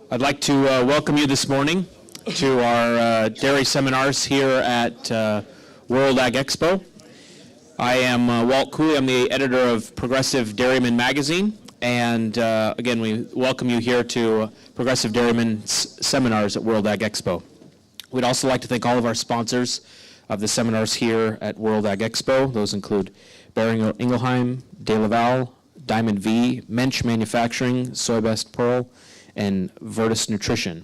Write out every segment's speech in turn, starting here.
I'd like to welcome you this morning to our dairy seminars here at World Ag Expo. I am Walt Cooley. I'm the editor of Progressive Dairyman magazine, and again, we welcome you here to Progressive Dairyman seminars at World Ag Expo. We'd also like to thank all of our sponsors of the seminars here at World Ag Expo. Those include Bering Ingelheim, De Laval, Diamond V, Mensch Manufacturing, Soybest Pearl, and Virtus Nutrition.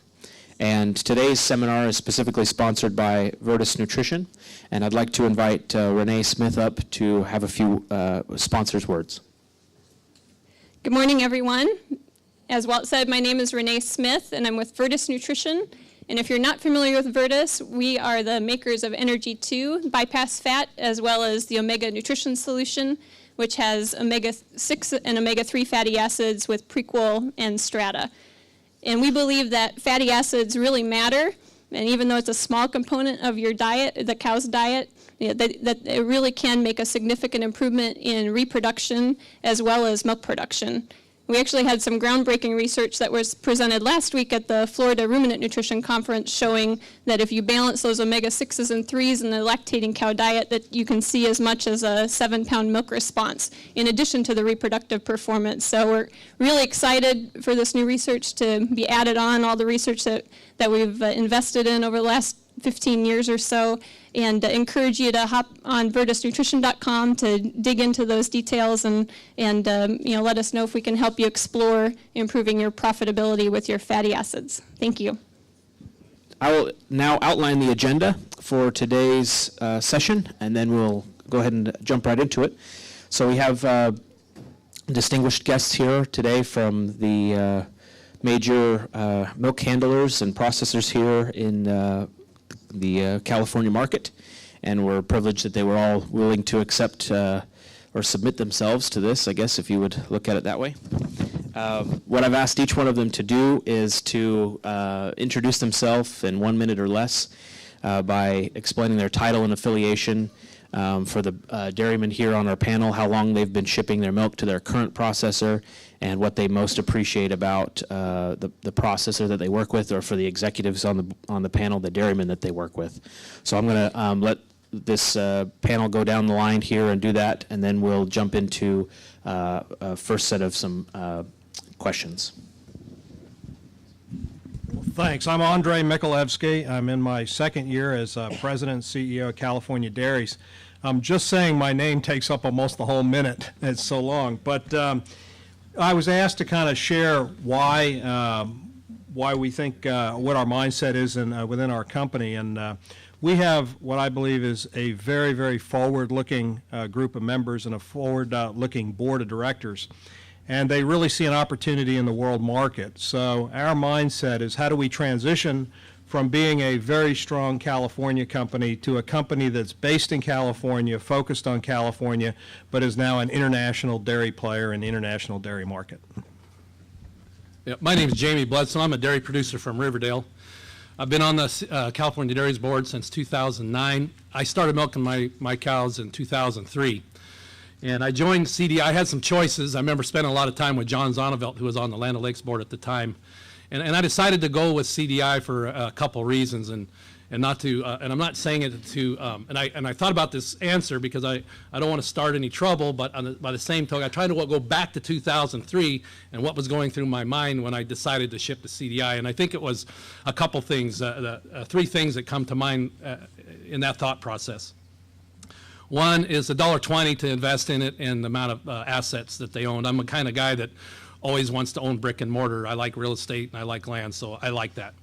And today's seminar is specifically sponsored by Virtus Nutrition, and I'd like to invite Renee Smith up to have a few sponsors' words. Good morning, everyone. As Walt said, my name is Renee Smith, and I'm with Virtus Nutrition. And if you're not familiar with Virtus, we are the makers of Energy 2 bypass fat, as well as the Omega Nutrition Solution, which has omega-6 and omega-3 fatty acids with Prequel and Strata. And we believe that fatty acids really matter, and even though it's a small component of your diet, the cow's diet, that it really can make a significant improvement in reproduction as well as milk production. We actually had some groundbreaking research that was presented last week at the Florida Ruminant Nutrition Conference showing that if you balance those omega-6s and 3s in the lactating cow diet, that you can see as much as a 7-pound milk response in addition to the reproductive performance. So we're really excited for this new research to be added on, all the research that we've invested in over the last 15 years or so, and encourage you to hop on virtusnutrition.com to dig into those details and let us know if we can help you explore improving your profitability with your fatty acids. Thank you. I will now outline the agenda for today's session, and then we'll go ahead and jump right into it. So we have distinguished guests here today from the major milk handlers and processors here in the California market, and we're privileged that they were all willing to accept or submit themselves to this, I guess, if you would look at it that way. What I've asked each one of them to do is to introduce themselves in 1 minute or less by explaining their title and affiliation, for the dairymen here on our panel, how long they've been shipping their milk to their current processor, and what they most appreciate about the processor that they work with, or for the executives on the panel, the dairymen that they work with. So I'm going to let this panel go down the line here and do that, and then we'll jump into a first set of some questions. Well, thanks. I'm Andrei Mikhalvsky. I'm in my second year as president and CEO of California Dairies. Just saying my name takes up almost the whole minute. It's so long. But I was asked to kind of share why we think what our mindset is within our company. And we have what I believe is a very, very forward-looking group of members and a forward-looking board of directors. And they really see an opportunity in the world market. So our mindset is, how do we transition from being a very strong California company to a company that's based in California, focused on California, but is now an international dairy player in the international dairy market? Yeah, my name is Jamie Bledsoe. I'm a dairy producer from Riverdale. I've been on the California Dairies Board since 2009. I started milking my cows in 2003. And I joined CDI. I had some choices. I remember spending a lot of time with John Zonnevelt, who was on the Land O'Lakes board at the time. And I decided to go with CDI for a couple reasons, and not to. And I'm not saying it to. And I thought about this answer because I don't want to start any trouble. But by the same token, I tried to go back to 2003 and what was going through my mind when I decided to ship to CDI. And I think it was a couple things, three things that come to mind in that thought process. One is $1.20 to invest in it and the amount of assets that they own. I'm the kind of guy that always wants to own brick and mortar. I like real estate and I like land, so I like that.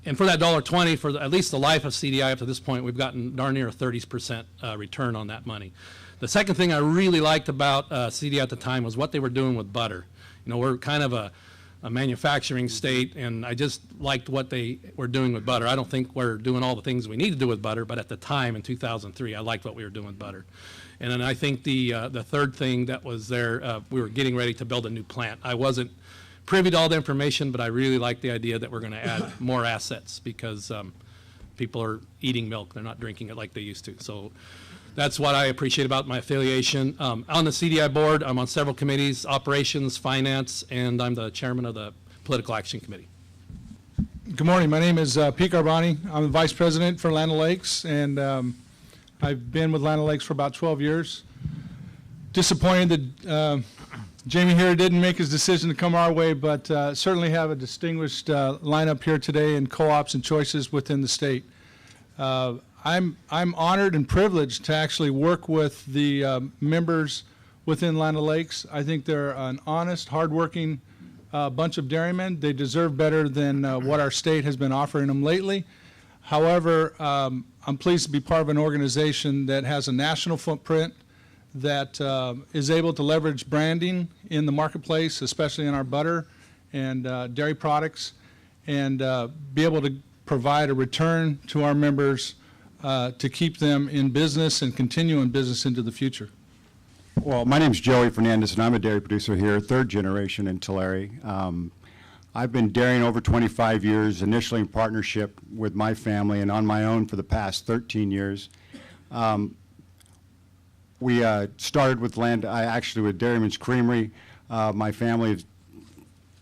And for that $1.20, for at least the life of CDI up to this point, we've gotten darn near a 30% return on that money. The second thing I really liked about CDI at the time was what they were doing with butter. You know, we're kind of a manufacturing state, and I just liked what they were doing with butter. I don't think we're doing all the things we need to do with butter, but at the time in 2003, I liked what we were doing with butter. And then I think the third thing that was there, we were getting ready to build a new plant. I wasn't privy to all the information, but I really liked the idea that we're going to add more assets because people are eating milk. They're not drinking it like they used to. So that's what I appreciate about my affiliation. On the CDI board, I'm on several committees, operations, finance, and I'm the chairman of the Political Action Committee. Good morning. My name is Pete Garbani. I'm the Vice President for Land O'Lakes, and I've been with Land O'Lakes for about 12 years. Disappointed that Jamie here didn't make his decision to come our way, but certainly have a distinguished lineup here today in co-ops and choices within the state. I'm honored and privileged to actually work with the members within Land O'Lakes. I think they're an honest, hardworking bunch of dairymen. They deserve better than what our state has been offering them lately. However, I'm pleased to be part of an organization that has a national footprint, that is able to leverage branding in the marketplace, especially in our butter and dairy products, and be able to provide a return to our members to keep them in business and continue in business into the future. Well, my name's Joey Fernandes, and I'm a dairy producer here, third generation in Tulare. I've been dairying over 25 years, initially in partnership with my family and on my own for the past 13 years. We started with with Dairyman's Creamery. My family,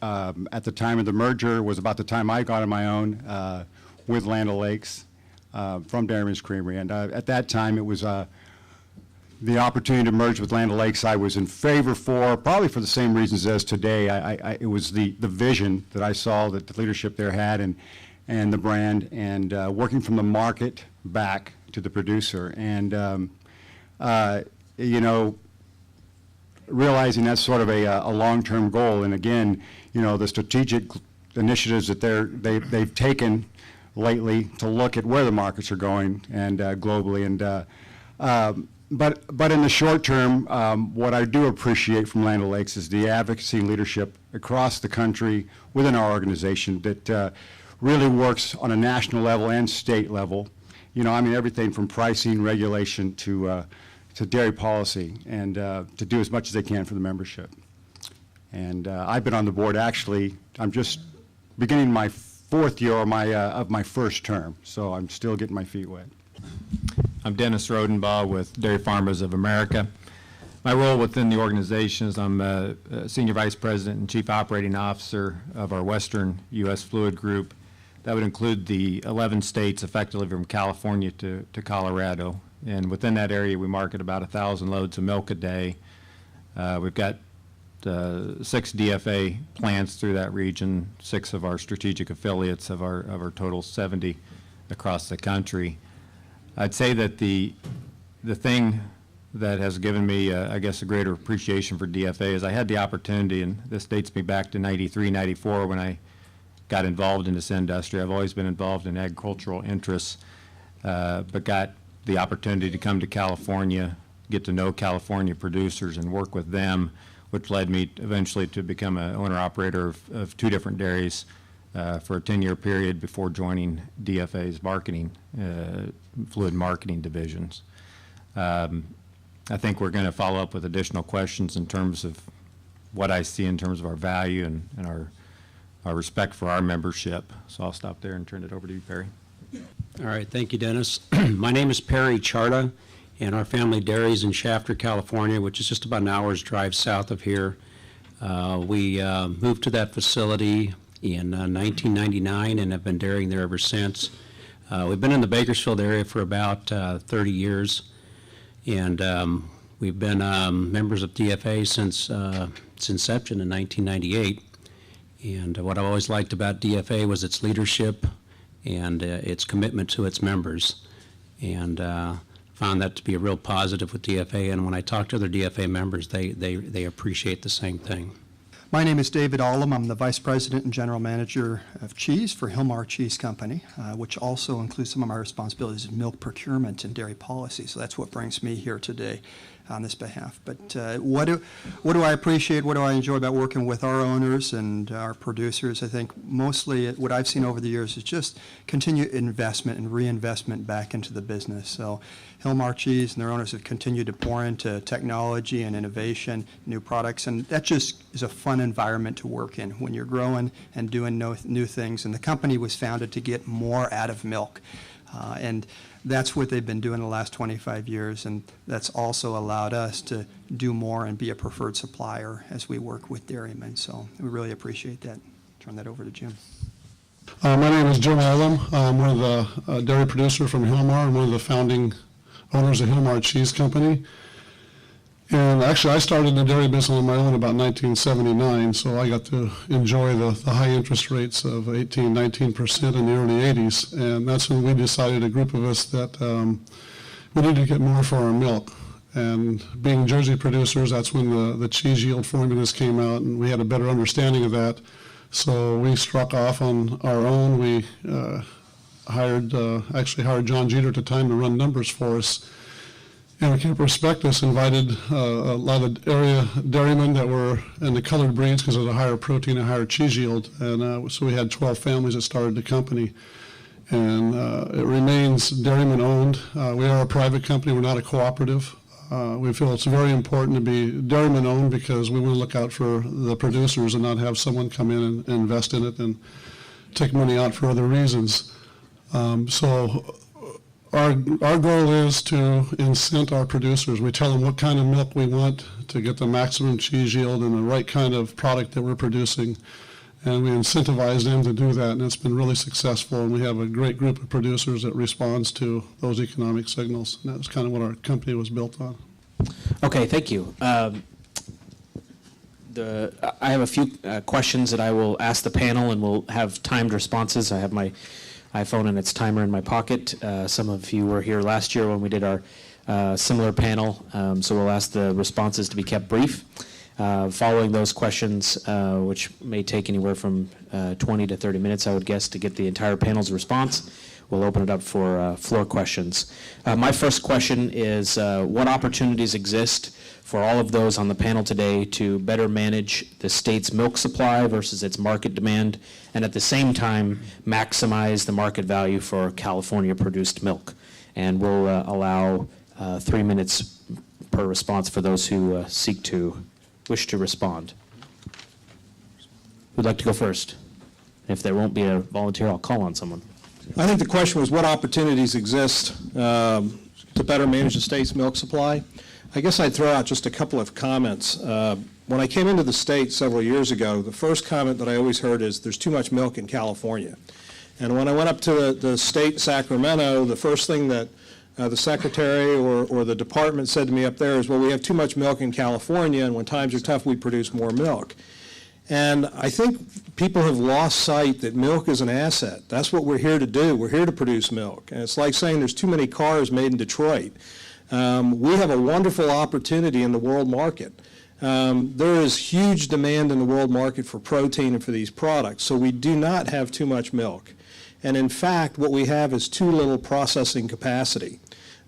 at the time of the merger, was about the time I got on my own with Land O'Lakes from Dairyman's Creamery. And at that time, it was the opportunity to merge with Land O'Lakes I was in favor for, probably for the same reasons as today. It was the vision that I saw that the leadership there had, and the brand, and working from the market back to the producer. And you know, realizing that's sort of a long-term goal. And again, you know, the strategic initiatives that they've taken lately to look at where the markets are going and globally. And but in the short term, what I do appreciate from Land O'Lakes is the advocacy leadership across the country within our organization that really works on a national level and state level. You know, I mean, everything from pricing, regulation to dairy policy, and to do as much as they can for the membership. And I've been on the board, actually, I'm just beginning my fourth year of my first term, so I'm still getting my feet wet. I'm Dennis Rodenbaugh with Dairy Farmers of America. My role within the organization is I'm Senior Vice President and Chief Operating Officer of our Western U.S. Fluid Group. That would include the 11 states effectively from California to Colorado. And within that area, we market about 1,000 loads of milk a day. We've got 6 DFA plants through that region, 6 of our strategic affiliates of our total 70 across the country. I'd say that the thing that has given me, I guess, a greater appreciation for DFA is I had the opportunity, and this dates me back to 93, 94 when I got involved in this industry. I've always been involved in agricultural interests, but got the opportunity to come to California, get to know California producers and work with them, which led me eventually to become an owner-operator of 2 different dairies for a 10-year period before joining DFA's marketing, fluid marketing divisions. I think we're going to follow up with additional questions in terms of what I see in terms of our value and our respect for our membership. So I'll stop there and turn it over to you, Perry. All right, thank you, Dennis. My name is Perry Tjaarda, and our family dairies in Shafter, California, which is just about an hour's drive south of here. We moved to that facility in 1999 and have been dairying there ever since. We've been in the Bakersfield area for about 30 years, and we've been members of DFA since its inception in 1998. And what I've always liked about DFA was its leadership and its commitment to its members, and found that to be a real positive with DFA. And when I talk to other DFA members, they appreciate the same thing. My name is David Ahlem. I'm the Vice President and General Manager of Cheese for Hilmar Cheese Company, which also includes some of my responsibilities of milk procurement and dairy policy. So that's what brings me here today on this behalf. But what do I appreciate, what do I enjoy about working with our owners and our producers? I think mostly what I've seen over the years is just continued investment and reinvestment back into the business. So Hilmar Cheese and their owners have continued to pour into technology and innovation, new products, and that just is a fun environment to work in when you're growing and doing new things. And the company was founded to get more out of milk. And that's what they've been doing the last 25 years, and that's also allowed us to do more and be a preferred supplier as we work with dairymen. So we really appreciate that. Turn that over to Jim. My name is Jim Ahlem. I'm one of the dairy producer from Hilmar. I'm one of the founding owners of Hilmar Cheese Company. And actually, I started in the dairy business on my own about 1979, so I got to enjoy the high interest rates of 18, 19% in the early 80s. And that's when we decided, a group of us, that we needed to get more for our milk. And being Jersey producers, that's when the cheese yield formulas came out, and we had a better understanding of that. So we struck off on our own. We actually hired John Jeter at the time to run numbers for us. And Camp Prospectus invited a lot of area dairymen that were in the colored breeds because of the higher protein and higher cheese yield. And so we had 12 families that started the company. And it remains dairyman owned. We are a private company. We're not a cooperative. We feel it's very important to be dairyman owned because we want to look out for the producers and not have someone come in and invest in it and take money out for other reasons. So our goal is to incent our producers. We tell them what kind of milk we want to get the maximum cheese yield and the right kind of product that we're producing. And we incentivize them to do that, and it's been really successful. And we have a great group of producers that responds to those economic signals. And that's kind of what our company was built on. Okay, thank you. I have a few questions that I will ask the panel, and we'll have timed responses. I have my iPhone and its timer in my pocket. Some of you were here last year when we did our similar panel, so we'll ask the responses to be kept brief. Following those questions, which may take anywhere from 20 to 30 minutes, I would guess, to get the entire panel's response, we'll open it up for floor questions. My first question is, what opportunities exist for all of those on the panel today to better manage the state's milk supply versus its market demand, and at the same time maximize the market value for California-produced milk? And we'll allow 3 minutes per response for those who wish to respond. Who'd like to go first? If there won't be a volunteer, I'll call on someone. I think the question was what opportunities exist to better manage the state's milk supply. I guess I'd throw out just a couple of comments. When I came into the state several years ago, the first comment that I always heard is there's too much milk in California. And when I went up to the state Sacramento, the first thing that the secretary or the department said to me up there is, well, we have too much milk in California, and when times are tough, we produce more milk. And I think people have lost sight that milk is an asset. That's what we're here to do. We're here to produce milk. And it's like saying there's too many cars made in Detroit. We have a wonderful opportunity in the world market. There is huge demand in the world market for protein and for these products, so we do not have too much milk. And in fact, what we have is too little processing capacity.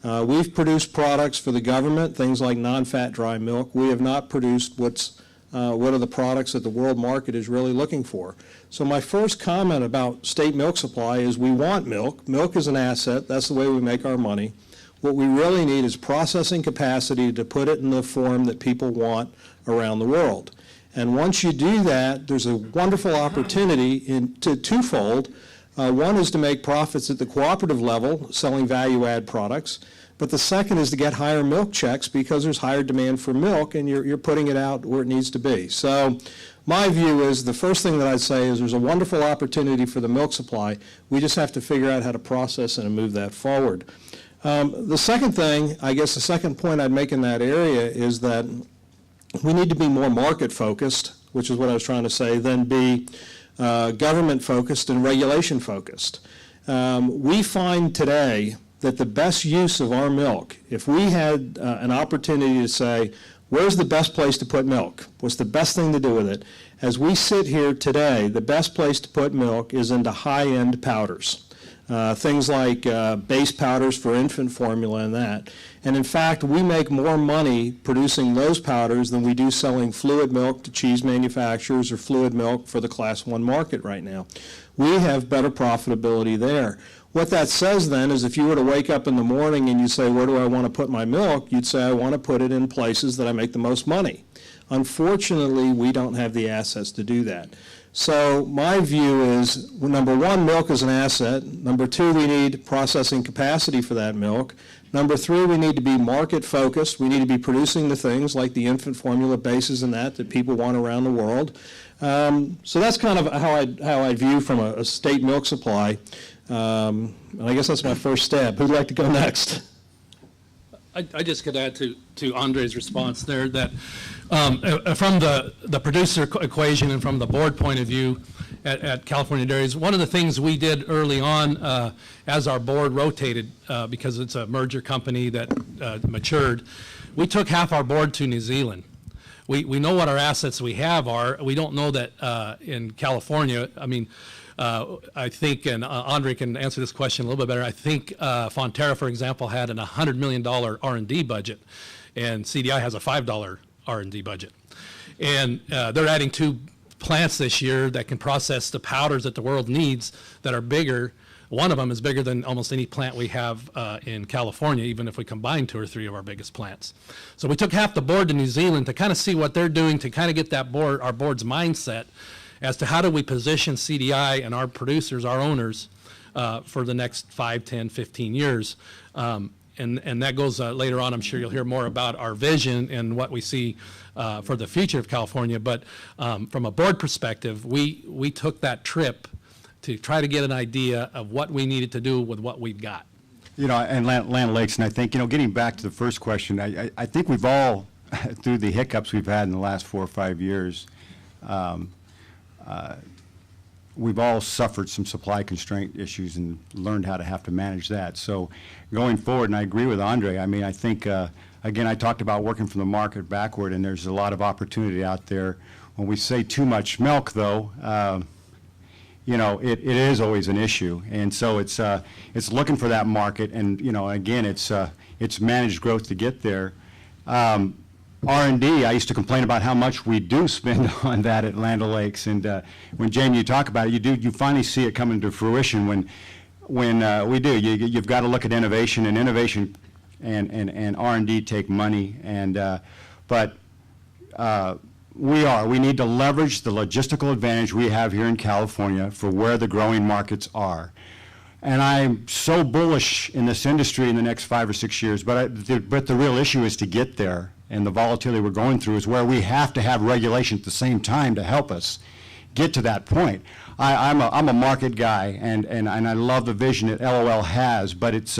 We've produced products for the government, things like non-fat dry milk. We have not produced what are the products that the world market is really looking for. So my first comment about state milk supply is we want milk. Milk is an asset. That's the way we make our money. What we really need is processing capacity to put it in the form that people want around the world. And once you do that, there's a wonderful opportunity twofold. One is to make profits at the cooperative level, selling value-add products. But the second is to get higher milk checks because there's higher demand for milk and you're putting it out where it needs to be. So my view is the first thing that I'd say is there's a wonderful opportunity for the milk supply. We just have to figure out how to process and move that forward. The second thing, I guess the second point I'd make in that area is that we need to be more market focused, which is what I was trying to say, than be government focused and regulation focused. We find today that the best use of our milk, if we had an opportunity to say, where's the best place to put milk? What's the best thing to do with it? As we sit here today, the best place to put milk is into high-end powders. Things like base powders for infant formula and that. And in fact, we make more money producing those powders than we do selling fluid milk to cheese manufacturers or fluid milk for the Class 1 market right now. We have better profitability there. What that says then is if you were to wake up in the morning and you say, where do I want to put my milk? You'd say, I want to put it in places that I make the most money. Unfortunately, we don't have the assets to do that. So my view is, number one, milk is an asset. Number two, we need processing capacity for that milk. Number three, we need to be market focused. We need to be producing the things like the infant formula bases and that people want around the world. So that's kind of how I view from a state milk supply. And I guess that's my first step. Who'd like to go next? I just could add to Andrei's response there that from the producer equation and from the board point of view at California Dairies, one of the things we did early on as our board rotated, because it's a merger company that matured, we took half our board to New Zealand. We know what our assets we have are. We don't know that in California, I mean, I think, and Andrei can answer this question a little bit better, I think Fonterra, for example, had an $100 million R&D budget, and CDI has a $5 R&D budget. And they're adding 2 plants this year that can process the powders that the world needs that are bigger. One of them is bigger than almost any plant we have in California, even if we combine 2 or 3 of our biggest plants. So we took half the board to New Zealand to kind of see what they're doing, to kind of get that board, our board's mindset as to how do we position CDI and our producers, our owners, for the next 5, 10, 15 years. And that goes later on. I'm sure you'll hear more about our vision and what we see for the future of California. But from a board perspective, we took that trip to try to get an idea of what we needed to do with what we've got. You know, and Land Lakes, and I think, you know, getting back to the first question, I think we've all, through the hiccups we've had in the last 4 or 5 years, we've all suffered some supply constraint issues and learned how to have to manage that. So going forward, and I agree with Andrei, I mean, I think, again, I talked about working from the market backward, and there's a lot of opportunity out there. When we say too much milk, though, you know, it is always an issue. And so it's looking for that market, and, you know, again, it's managed growth to get there. R&D, I used to complain about how much we do spend on that at Land O'Lakes, and when Jamie, you talk about it, you finally see it coming to fruition when we do. You've got to look at innovation, and innovation and R&D take money, and but we need to leverage the logistical advantage we have here in California for where the growing markets are. And I'm so bullish in this industry in the next 5 or 6 years, but the real issue is to get there. And the volatility we're going through is where we have to have regulation at the same time to help us get to that point. I'm a market guy, and I love the vision that LOL has, but it's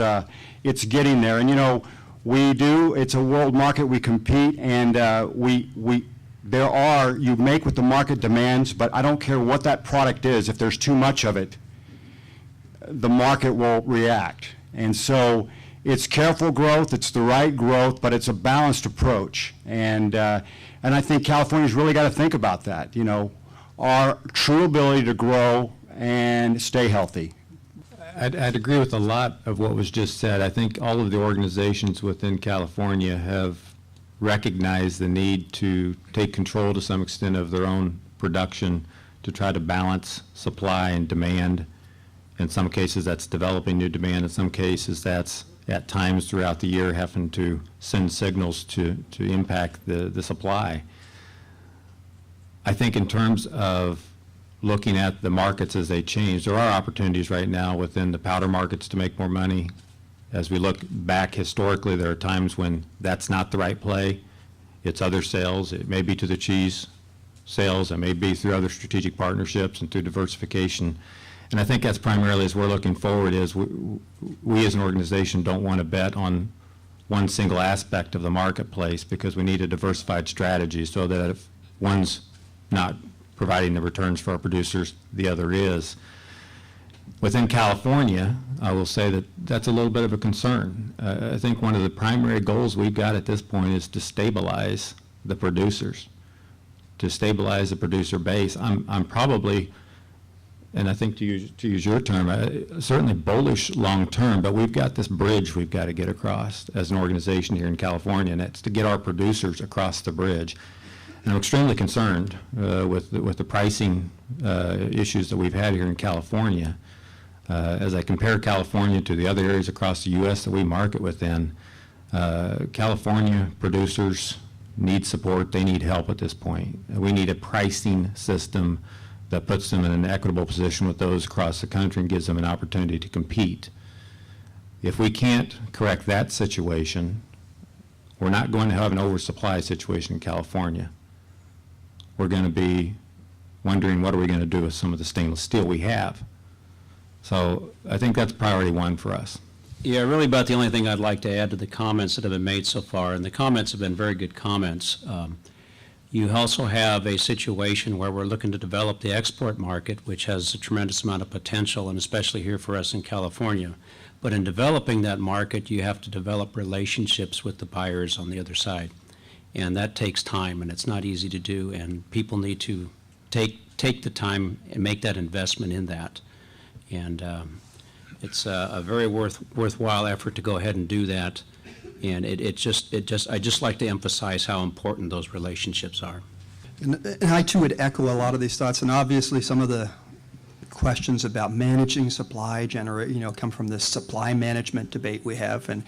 getting there. And, you know, it's a world market, we compete, and you make what the market demands, but I don't care what that product is, if there's too much of it, the market will react. And so it's careful growth, it's the right growth, but it's a balanced approach. And I think California's really got to think about that, you know, our true ability to grow and stay healthy. I'd agree with a lot of what was just said. I think all of the organizations within California have recognized the need to take control to some extent of their own production to try to balance supply and demand. In some cases, that's developing new demand. In some cases, that's at times throughout the year having to send signals to impact the supply. I think in terms of looking at the markets as they change, there are opportunities right now within the powder markets to make more money. As we look back historically, there are times when that's not the right play. It's other sales. It may be to the cheese sales. It may be through other strategic partnerships and through diversification. And I think that's primarily, as we're looking forward, is we as an organization don't want to bet on one single aspect of the marketplace, because we need a diversified strategy so that if one's not providing the returns for our producers, the other is. Within California, I will say that that's a little bit of a concern. I think one of the primary goals we've got at this point is to stabilize the producers, to stabilize the producer base. I'm probably, and I think to use your term, certainly bullish long term, but we've got this bridge we've got to get across as an organization here in California, and that's to get our producers across the bridge. And I'm extremely concerned with the pricing issues that we've had here in California. As I compare California to the other areas across the U.S. that we market within, California producers need support. They need help at this point. We need a pricing system that puts them in an equitable position with those across the country and gives them an opportunity to compete. If we can't correct that situation, we're not going to have an oversupply situation in California. We're going wondering what are we going to do with some of the stainless steel we have. So I think that's priority one for us. Yeah, really about the only thing I'd like to add to the comments that have been made so far, and the comments have been very good comments. You also have a situation where we're looking to develop the export market, which has a tremendous amount of potential, and especially here for us in California. But in developing that market, you have to develop relationships with the buyers on the other side. And that takes time, and it's not easy to do, and people need to take the time and make that investment in that. And it's a very worthwhile effort to go ahead and do that. And I just like to emphasize how important those relationships are. And I too would echo a lot of these thoughts, and obviously some of the questions about managing supply come from this supply management debate we have. And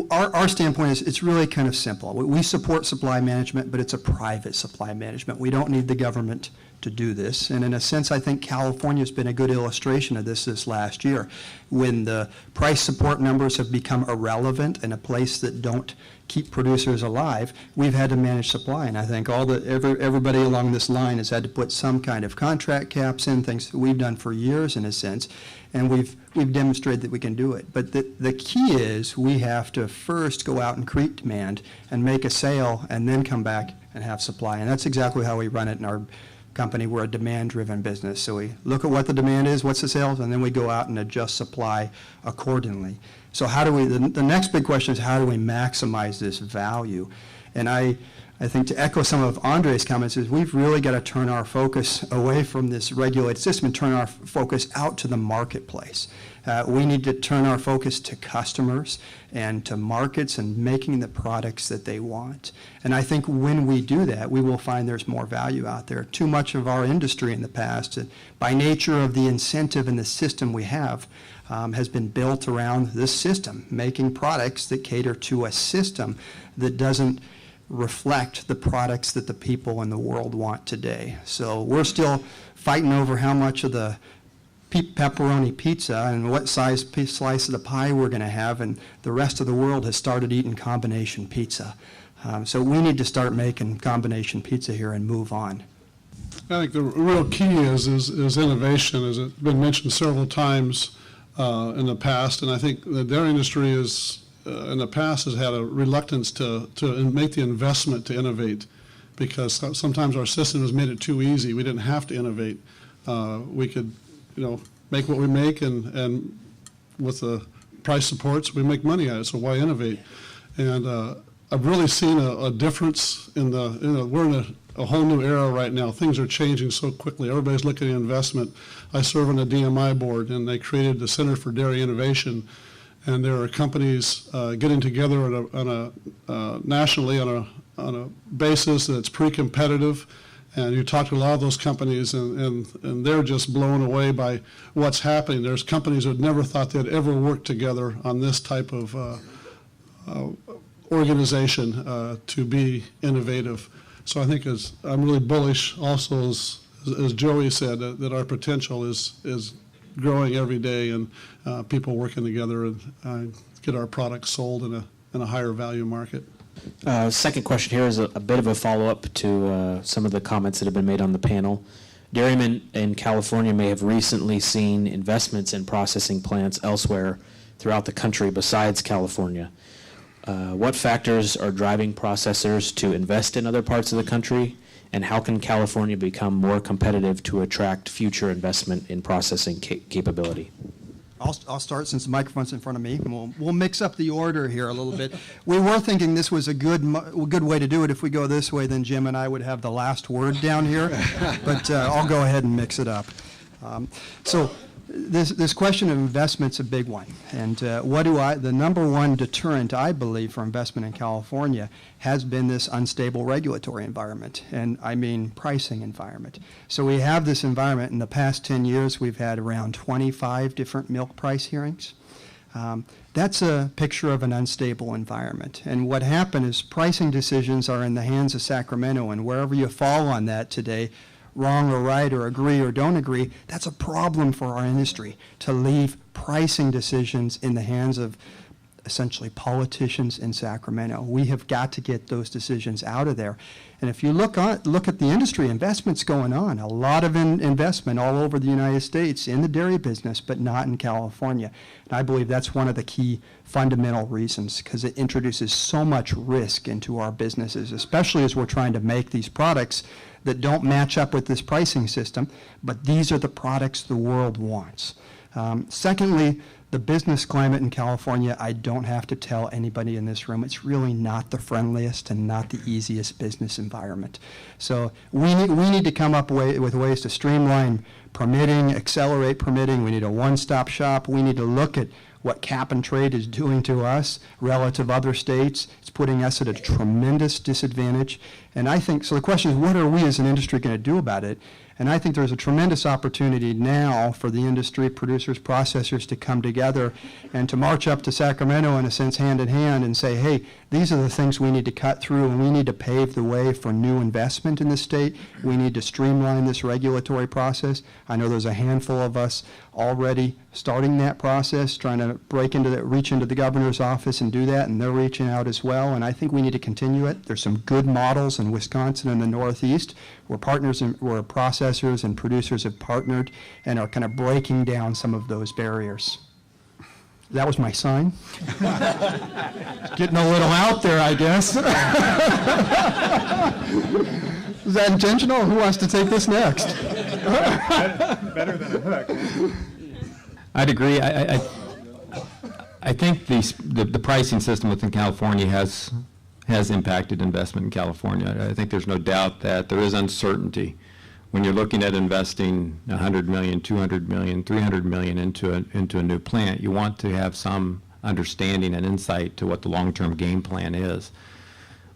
our standpoint is it's really kind of simple. We support supply management, but it's a private supply management. We don't need the government to do this. And in a sense, I think California's been a good illustration of this last year. When the price support numbers have become irrelevant in a place that don't keep producers alive, we've had to manage supply. And I think everybody along this line has had to put some kind of contract caps in, things that we've done for years in a sense, and we've demonstrated that we can do it. But the key is we have to first go out and create demand and make a sale and then come back and have supply. And that's exactly how we run it in our company. We're a demand-driven business. So we look at what the demand is, what's the sales, and then we go out and adjust supply accordingly. So how do we, the next big question is how do we maximize this value? And I think to echo some of Andrei's comments is we've really got to turn our focus away from this regulated system and turn our focus out to the marketplace. We need to turn our focus to customers and to markets and making the products that they want. And I think when we do that, we will find there's more value out there. Too much of our industry in the past, by nature of the incentive and the system we have, has been built around this system, making products that cater to a system that doesn't reflect the products that the people in the world want today. So we're still fighting over how much of the pepperoni pizza and what size slice of the pie we're going to have, and the rest of the world has started eating combination pizza. So we need to start making combination pizza here and move on. I think the real key is innovation, as it's been mentioned several times in the past, and I think the dairy industry is in the past has had a reluctance to make the investment to innovate, because sometimes our system has made it too easy. We didn't have to innovate. We could make what we make, and with the price supports, we make money at it, so why innovate? And I've really seen a difference in we're in a whole new era right now. Things are changing so quickly. Everybody's looking at investment. I serve on the DMI board, and they created the Center for Dairy Innovation, and there are companies getting together nationally on a basis that's pre-competitive. And you talk to a lot of those companies, and they're just blown away by what's happening. There's companies that never thought they'd ever work together on this type of organization to be innovative. So I think I'm really bullish also, as Joey said, that our potential is growing every day, and people working together and get our products sold in a higher value market. Second question here is a bit of a follow-up to some of the comments that have been made on the panel. Dairymen in California may have recently seen investments in processing plants elsewhere throughout the country besides California. What factors are driving processors to invest in other parts of the country, and how can California become more competitive to attract future investment in processing capability? I'll start since the microphone's in front of me, and we'll mix up the order here a little bit. We were thinking this was a good way to do it. If we go this way, then Jim and I would have the last word down here, but I'll go ahead and mix it up. So this question of investment's a big one, and the number one deterrent, I believe, for investment in California has been this unstable regulatory environment, and I mean pricing environment. So we have this environment. In the past 10 years, we've had around 25 different milk price hearings. That's a picture of an unstable environment. And what happened is pricing decisions are in the hands of Sacramento, and wherever you fall on that today, wrong or right or agree or don't agree, that's a problem for our industry, to leave pricing decisions in the hands of essentially politicians in Sacramento. We have got to get those decisions out of there. And if you look at the industry, investments going on, a lot of investment all over the United States in the dairy business, but not in California. And I believe that's one of the key fundamental reasons, because it introduces so much risk into our businesses, especially as we're trying to make these products that don't match up with this pricing system, but these are the products the world wants. Secondly, the business climate in California, I don't have to tell anybody in this room, it's really not the friendliest and not the easiest business environment. So we need to come up with ways to streamline permitting, accelerate permitting. We need a one-stop shop. We need to look at what cap and trade is doing to us relative to other states. It's putting us at a tremendous disadvantage. And I think, so the question is, what are we as an industry going to do about it? And I think there's a tremendous opportunity now for the industry, producers, processors to come together and to march up to Sacramento, in a sense, hand in hand, and say, hey, these are the things we need to cut through, and we need to pave the way for new investment in the state. We need to streamline this regulatory process. I know there's a handful of us already starting that process, trying to reach into the governor's office and do that, and they're reaching out as well, and I think we need to continue it. There's some good models in Wisconsin and the Northeast where where processors and producers have partnered and are kind of breaking down some of those barriers. That was my sign. Getting a little out there, I guess. Is that intentional? Who wants to take this next? Better than a hook. I'd agree. I think the pricing system within California has impacted investment in California. I think there's no doubt that there is uncertainty when you're looking at investing $100 million, $200 million, $300 million into a new plant. You want to have some understanding and insight to what the long-term game plan is.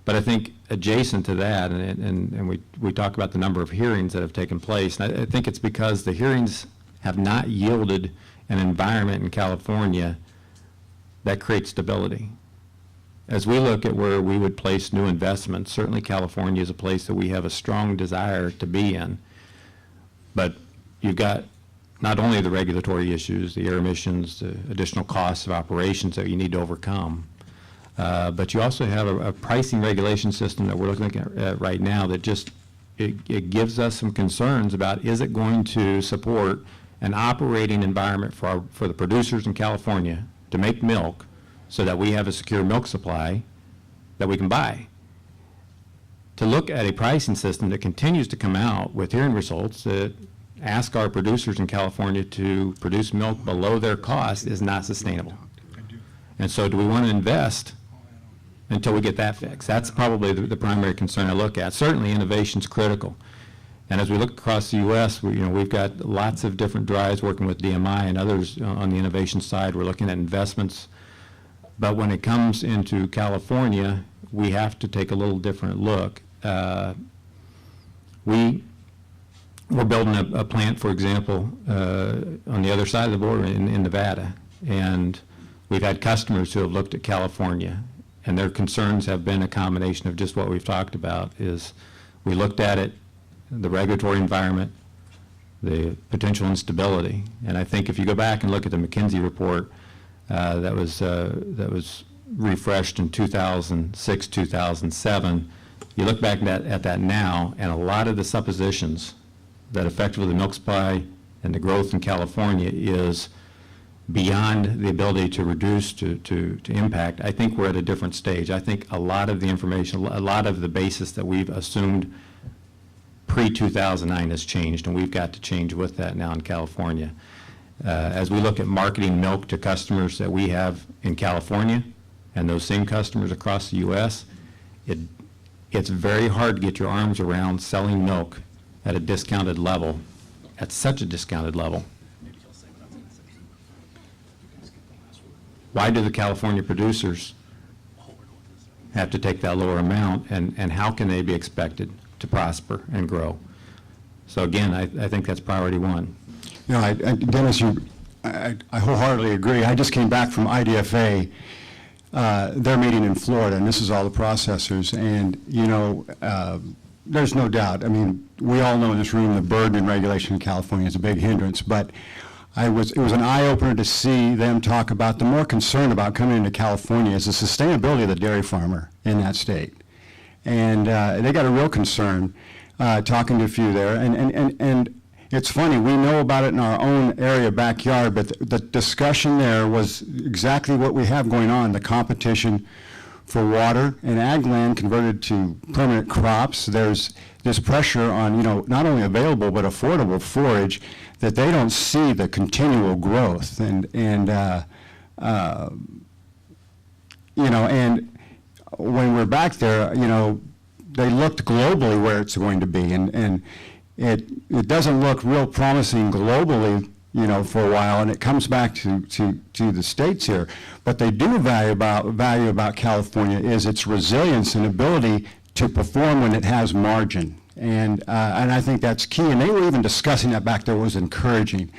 But I think adjacent to that, and we talk about the number of hearings that have taken place, and I think it's because the hearings have not yielded an environment in California that creates stability. As we look at where we would place new investments, certainly California is a place that we have a strong desire to be in. But you've got not only the regulatory issues, the air emissions, the additional costs of operations that you need to overcome, but you also have a pricing regulation system that we're looking at right now that just, it gives us some concerns about, is it going to support an operating environment for the producers in California to make milk so that we have a secure milk supply that we can buy. To look at a pricing system that continues to come out with hearing results that ask our producers in California to produce milk below their cost is not sustainable. And so do we want to invest until we get that fixed? That's probably the primary concern I look at. Certainly innovation is critical. And as we look across the U.S., we've got lots of different drives working with DMI and others on the innovation side. We're looking at investments. But when it comes into California, we have to take a little different look. We're building a plant, for example, on the other side of the border in Nevada. And we've had customers who have looked at California, and their concerns have been a combination of just what we've talked about. Is we looked at it, the regulatory environment, the potential instability. And I think if you go back and look at the McKinsey report, that was refreshed in 2006, 2007. You look back at that now, and a lot of the suppositions that effectively the milk supply and the growth in California is beyond the ability to reduce, to impact. I think we're at a different stage. I think a lot of the information, a lot of the basis that we've assumed pre-2009 has changed, and we've got to change with that now in California. As we look at marketing milk to customers that we have in California and those same customers across the U.S., it's very hard to get your arms around selling milk at a discounted level, at such a discounted level. Why do the California producers have to take that lower amount, and how can they be expected to prosper and grow? So again, I think that's priority one. You know, Dennis, I wholeheartedly agree. I just came back from IDFA, their meeting in Florida, and this is all the processors. And, you know, there's no doubt. I mean, we all know in this room the burden and regulation in California is a big hindrance. But it was an eye-opener to see them talk about the more concern about coming into California is the sustainability of the dairy farmer in that state. And they got a real concern talking to a few there. And it's funny, we know about it in our own area backyard, but the discussion there was exactly what we have going on, the competition for water and ag land converted to permanent crops. There's this pressure on, not only available but affordable forage that they don't see the continual growth. And when we're back there, they looked globally where it's going to be, and it doesn't look real promising globally, for a while, and it comes back to the states here. But they do value about California is its resilience and ability to perform when it has margin, and I think that's key. And they were even discussing that back there, was encouraging.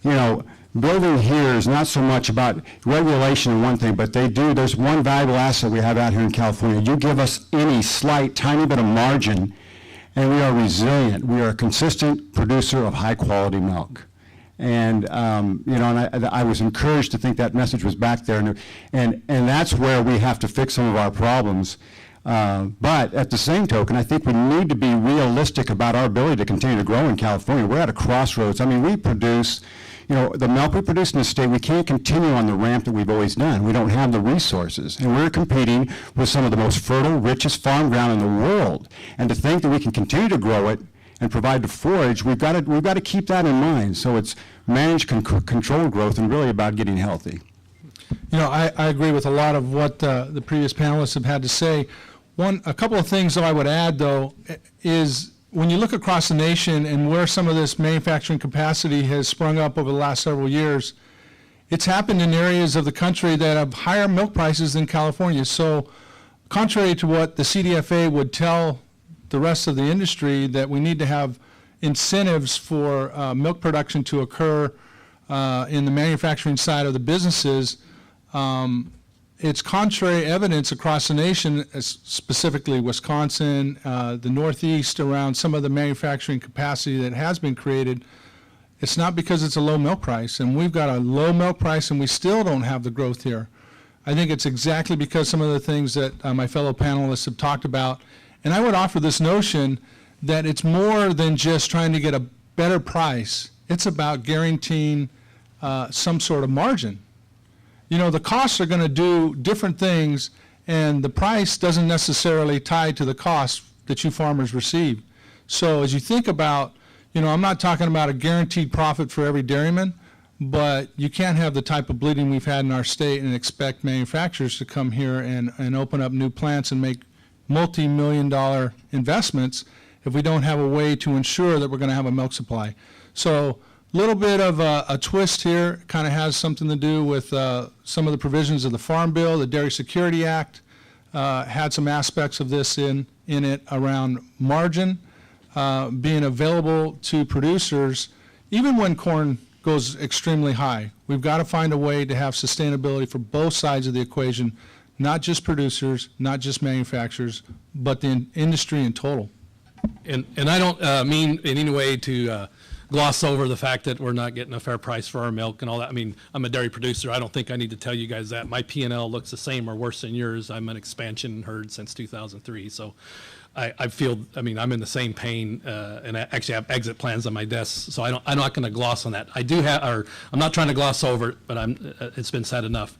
Building here is not so much about regulation and one thing, but there's one valuable asset we have out here in California. You give us any slight, tiny bit of margin, and we are resilient. We are a consistent producer of high-quality milk. And, and I was encouraged to think that message was back there. And that's where we have to fix some of our problems. But at the same token, I think we need to be realistic about our ability to continue to grow in California. We're at a crossroads. I mean, we produce, the milk we produce in the state, we can't continue on the ramp that we've always done. We don't have the resources. And we're competing with some of the most fertile, richest farm ground in the world. And to think that we can continue to grow it and provide the forage, we've got to keep that in mind. So it's manage, control growth, and really about getting healthy. I agree with a lot of what the previous panelists have had to say. A couple of things that I would add, though, is when you look across the nation and where some of this manufacturing capacity has sprung up over the last several years, it's happened in areas of the country that have higher milk prices than California. So contrary to what the CDFA would tell the rest of the industry, that we need to have incentives for milk production to occur in the manufacturing side of the businesses, it's contrary evidence across the nation, specifically Wisconsin, the Northeast, around some of the manufacturing capacity that has been created. It's not because it's a low milk price, and we've got a low milk price and we still don't have the growth here. I think it's exactly because some of the things that my fellow panelists have talked about. And I would offer this notion that it's more than just trying to get a better price. It's about guaranteeing some sort of margin. The costs are going to do different things, and the price doesn't necessarily tie to the cost that you farmers receive. So as you think about, I'm not talking about a guaranteed profit for every dairyman, but you can't have the type of bleeding we've had in our state and expect manufacturers to come here and open up new plants and make multi-million-dollar investments if we don't have a way to ensure that we're going to have a milk supply. So a little bit of a twist here, kind of has something to do with some of the provisions of the Farm Bill. The Dairy Security Act had some aspects of this in it around margin being available to producers, even when corn goes extremely high. We've got to find a way to have sustainability for both sides of the equation, not just producers, not just manufacturers, but the industry in total. And I don't mean in any way to gloss over the fact that we're not getting a fair price for our milk and all that. I mean, I'm a dairy producer. I don't think I need to tell you guys that. My P&L looks the same or worse than yours. I'm an expansion herd since 2003. So I feel, I'm in the same pain, and I actually have exit plans on my desk. So I'm not going to gloss on that. I'm not trying to gloss over it, but it's been said enough.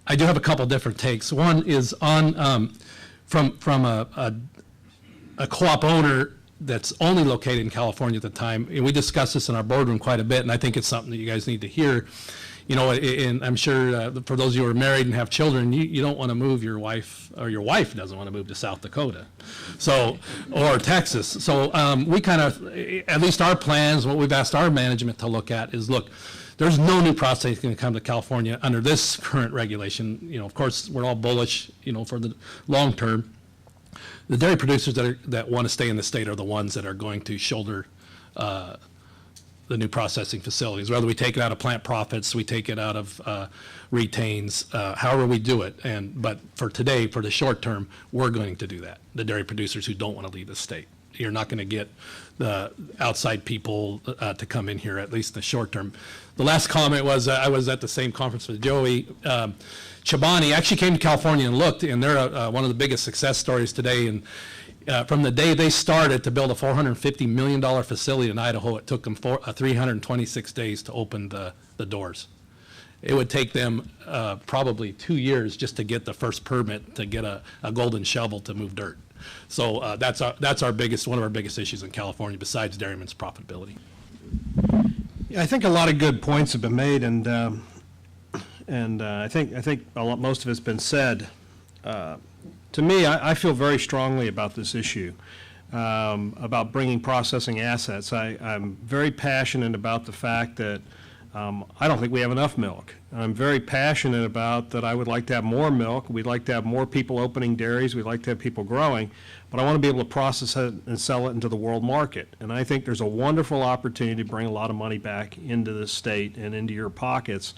I do have a couple different takes. One is on from a co-op owner that's only located in California at the time, and we discussed this in our boardroom quite a bit, and I think it's something that you guys need to hear. And I'm sure for those of you who are married and have children, you don't want to move your wife, or your wife doesn't want to move to South Dakota, or Texas. So we kind of, at least our plans, what we've asked our management to look at is, look, there's no new processing going to come to California under this current regulation. Of course, we're all bullish, for the long term. The dairy producers that want to stay in the state are the ones that are going to shoulder the new processing facilities, whether we take it out of plant profits, we take it out of retains, however we do it. But for today, for the short term, we're going to do that, the dairy producers who don't want to leave the state. you're not going to get the outside people to come in here, at least in the short term. The last comment was I was at the same conference with Joey. Garbani actually came to California and looked, and they're one of the biggest success stories today. And from the day they started to build a $450 million facility in Idaho, it took them 326 days to open the doors. It would take them probably 2 years just to get the first permit to get a golden shovel to move dirt. So that's our biggest, one of our biggest issues in California, besides dairymen's profitability. Yeah, I think a lot of good points have been made, and I think most of it's been said. To me, I feel very strongly about this issue, about bringing processing assets. I'm very passionate about the fact that I don't think we have enough milk. I'm very passionate about that I would like to have more milk. We'd like to have more people opening dairies. We'd like to have people growing. But I want to be able to process it and sell it into the world market. And I think there's a wonderful opportunity to bring a lot of money back into the state and into your pockets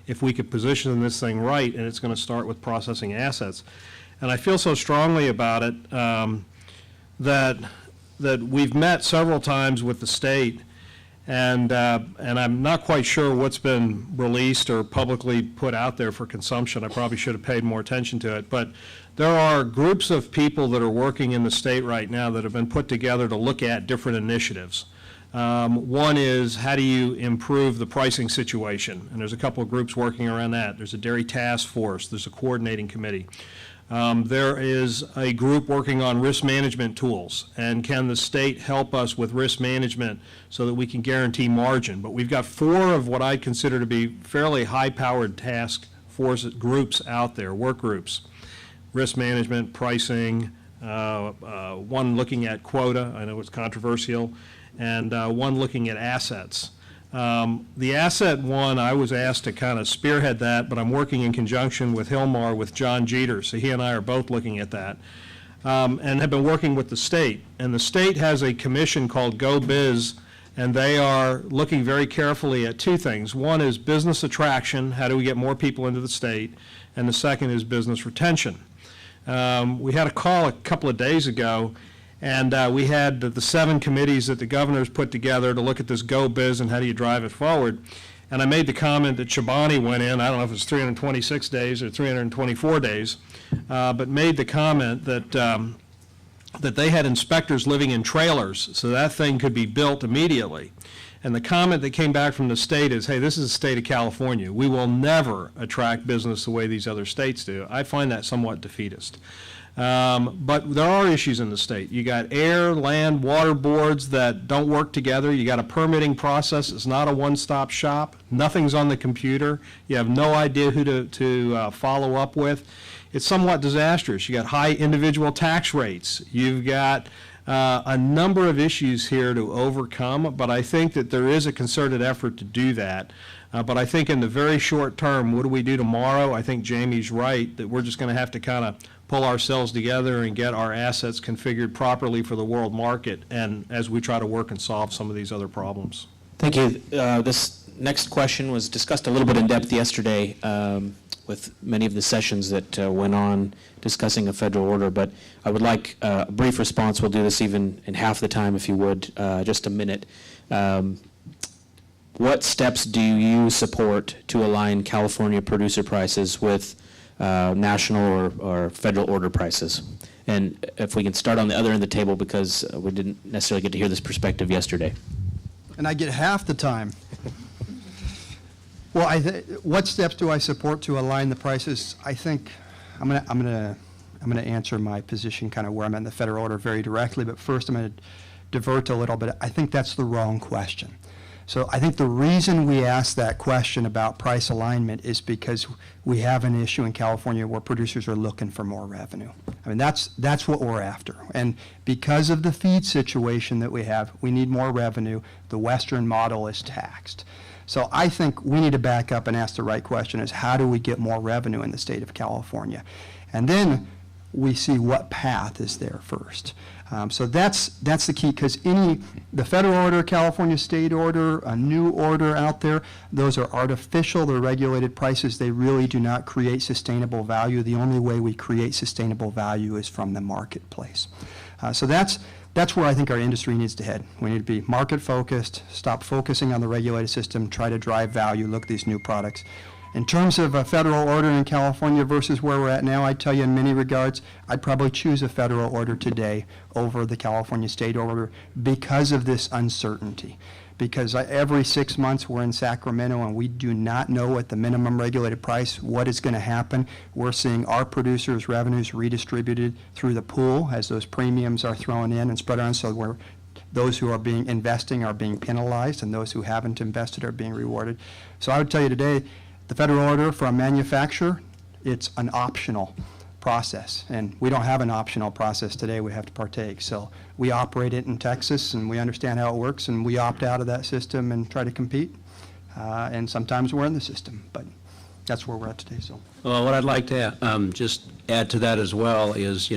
if we could position this thing right, and it's going to start with processing assets. And I feel so strongly about it that we've met several times with the state, and I'm not quite sure what's been released or publicly put out there for consumption. I probably should have paid more attention to it. But there are groups of people that are working in the state right now that have been put together to look at different initiatives. One is, how do you improve the pricing situation? And there's a couple of groups working around that. There's a dairy task force. There's a coordinating committee. There is a group working on risk management tools, and can the state help us with risk management so that we can guarantee margin? But we've got 4 of what I consider to be fairly high-powered task force groups out there, work groups. Risk management, pricing, one looking at quota, I know it's controversial, and one looking at assets. The asset one, I was asked to kind of spearhead that, but I'm working in conjunction with Hilmar, with John Jeter, so he and I are both looking at that, and have been working with the state. And the state has a commission called Go Biz, and they are looking very carefully at 2 things. One is business attraction, how do we get more people into the state, and the second is business retention. We had a call a couple of days ago, and we had the 7 committees that the governor's put together to look at this Go Biz and how do you drive it forward. And I made the comment that Garbani went in, I don't know if it's 326 days or 324 days, but made the comment that that they had inspectors living in trailers, so that thing could be built immediately. And the comment that came back from the state is, hey, this is the state of California. We will never attract business the way these other states do. I find that somewhat defeatist. But there are issues in the state. You got air, land, water boards that don't work together. You got a permitting process. It's not a one-stop shop. Nothing's on the computer. You have no idea who to follow up with. It's somewhat disastrous. You got high individual tax rates. You've got a number of issues here to overcome, but I think that there is a concerted effort to do that. But I think in the very short term, what do we do tomorrow? I think Jamie's right, that we're just going to have to kind of pull ourselves together and get our assets configured properly for the world market, and as we try to work and solve some of these other problems. Thank you. This next question was discussed a little bit in depth yesterday with many of the sessions that went on discussing a federal order, but I would like a brief response. We'll do this even in half the time, if you would, just a minute. What steps do you support to align California producer prices with national or federal order prices? And if we can start on the other end of the table, because we didn't necessarily get to hear this perspective yesterday. And I get half the time. Well, what steps do I support to align the prices? I think I'm gonna answer my position kind of where I'm at in the federal order very directly, but first I'm going to divert a little bit. I think that's the wrong question. So I think the reason we ask that question about price alignment is because we have an issue in California where producers are looking for more revenue. I mean, that's what we're after. And because of the feed situation that we have, we need more revenue. The Western model is taxed. So I think we need to back up and ask the right question, is how do we get more revenue in the state of California? And then we see what path is there first. So that's the key, because the federal order, California state order, a new order out there, those are artificial, they're regulated prices. They really do not create sustainable value. The only way we create sustainable value is from the marketplace. So that's that's where I think our industry needs to head. We need to be market-focused, stop focusing on the regulated system, try to drive value, look at these new products. In terms of a federal order in California versus where we're at now, I tell you in many regards, I'd probably choose a federal order today over the California state order because of this uncertainty. Because every 6 months we're in Sacramento and we do not know at the minimum regulated price what is going to happen. We're seeing our producers' revenues redistributed through the pool as those premiums are thrown in and spread around, so those who are investing are being penalized and those who haven't invested are being rewarded. So I would tell you today, the federal order for a manufacturer, it's an optional process, and we don't have an optional process today. We have to partake. So we operate it in Texas, and we understand how it works, and we opt out of that system and try to compete. And sometimes we're in the system, but that's where we're at today. So, well, what I'd like to just add to that as well is,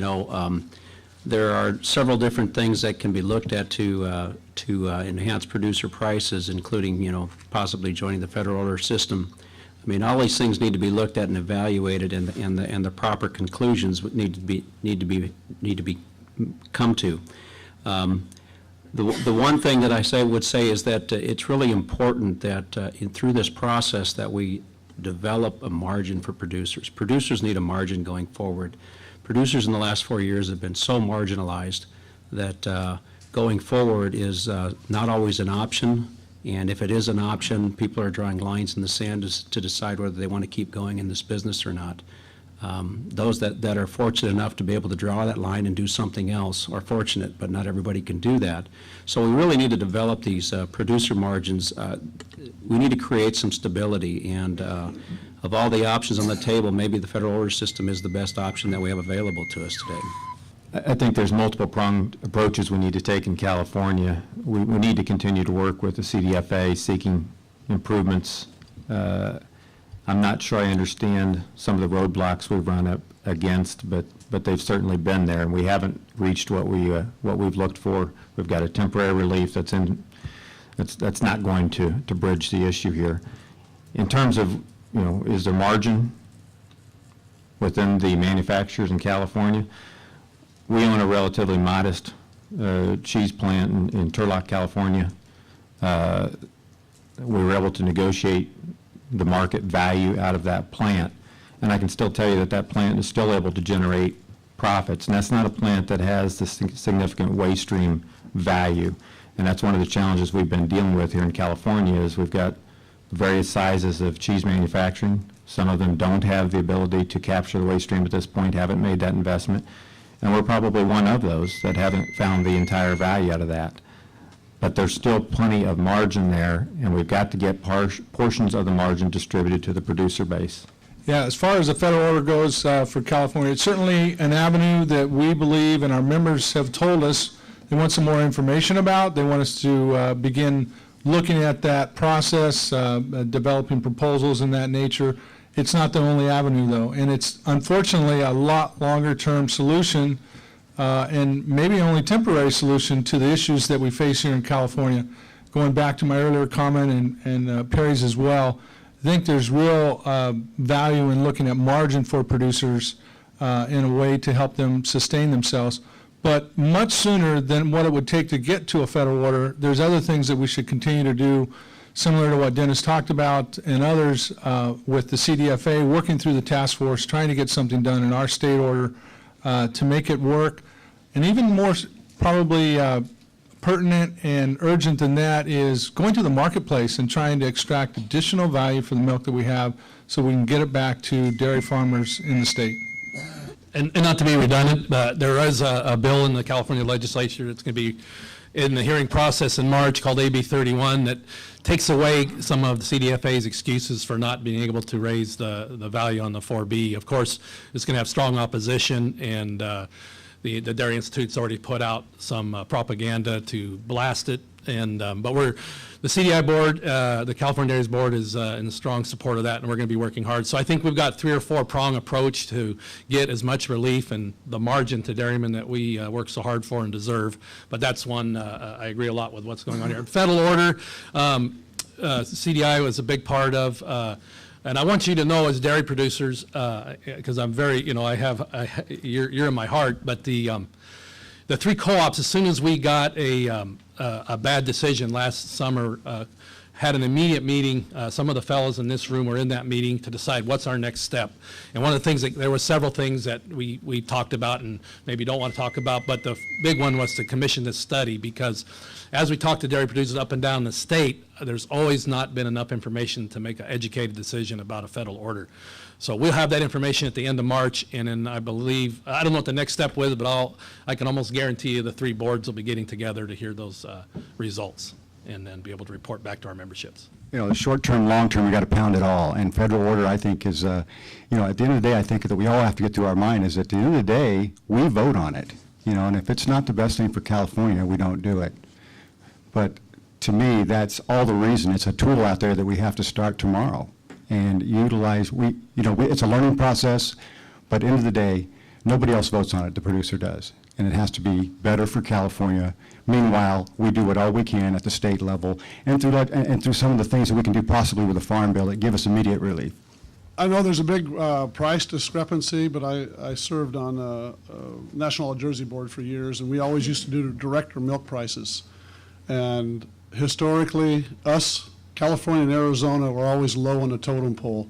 there are several different things that can be looked at to enhance producer prices, including, possibly joining the federal order system. I mean, all these things need to be looked at and evaluated, and the proper conclusions need to be come to. The one thing that I would say is that it's really important that through this process that we develop a margin for producers. Producers need a margin going forward. Producers in the last 4 years have been so marginalized that going forward is not always an option. And if it is an option, people are drawing lines in the sand to decide whether they want to keep going in this business or not. Those that are fortunate enough to be able to draw that line and do something else are fortunate, but not everybody can do that. So we really need to develop these producer margins. We need to create some stability, and of all the options on the table, maybe the federal order system is the best option that we have available to us today. I think there's multiple pronged approaches we need to take in California. We need to continue to work with the CDFA seeking improvements. I'm not sure I understand some of the roadblocks we've run up against, but they've certainly been there, and we haven't reached what we've looked for. We've got a temporary relief that's not going to bridge the issue here. In terms of, is there margin within the manufacturers in California? We own a relatively modest cheese plant in Turlock, California. We were able to negotiate the market value out of that plant, and I can still tell you that plant is still able to generate profits, and that's not a plant that has the significant waste stream value, and that's one of the challenges we've been dealing with here in California is we've got various sizes of cheese manufacturing. Some of them don't have the ability to capture the waste stream at this point, haven't made that investment. And we're probably one of those that haven't found the entire value out of that. But there's still plenty of margin there, and we've got to get portions of the margin distributed to the producer base. Yeah, as far as the federal order goes for California, it's certainly an avenue that we believe, and our members have told us they want some more information about. They want us to begin looking at that process, developing proposals in that nature. It's not the only avenue, though, and it's unfortunately a lot longer-term solution and maybe only temporary solution to the issues that we face here in California. Going back to my earlier comment and Perry's as well, I think there's real value in looking at margin for producers in a way to help them sustain themselves. But much sooner than what it would take to get to a federal order, there's other things that we should continue to do, similar to what Dennis talked about and others with the CDFA, working through the task force, trying to get something done in our state order to make it work. And even more probably pertinent and urgent than that is going to the marketplace and trying to extract additional value for the milk that we have so we can get it back to dairy farmers in the state. And not to be redundant, but there is a bill in the California legislature that's going to be in the hearing process in March called AB 31 that takes away some of the CDFA's excuses for not being able to raise the value on the 4B. Of course, it's going to have strong opposition, and the Dairy Institute's already put out some propaganda to blast it. And but the CDI board, the California Dairies board, is in strong support of that, and we're going to be working hard. So I think we've got 3 or 4 prong approach to get as much relief and the margin to dairymen that we work so hard for and deserve. But that's one I agree a lot with what's going on here. Federal order, CDI was a big part of. And I want you to know, as dairy producers, because I'm very, you're in my heart, but the three co-ops, as soon as we got a bad decision last summer, had an immediate meeting. Some of the fellows in this room were in that meeting to decide what's our next step. And one of the things there were several things that we talked about and maybe don't want to talk about, but the big one was to commission this study, because as we talk to dairy producers up and down the state, there's always not been enough information to make an educated decision about a federal order. So we'll have that information at the end of March, and then I believe, I don't know what the next step was, but I can almost guarantee you the three boards will be getting together to hear those results and then be able to report back to our memberships. You know, short-term, long-term, we got to pound it all. And federal order, I think, is, you know, at the end of the day, I think that we all have to get through our mind is at the end of the day, we vote on it. You know, and if it's not the best thing for California, we don't do it. But to me, that's all the reason. It's a tool out there that we have to start tomorrow and utilize. It's a learning process, but at the end of the day, nobody else votes on it. The producer does. And it has to be better for California. Meanwhile, we do all we can at the state level and through that, and through some of the things that we can do possibly with the Farm Bill that give us immediate relief. I know there's a big price discrepancy, but I served on a National Jersey Board for years, and we always used to do director milk prices. And historically, us, California and Arizona, were always low on the totem pole.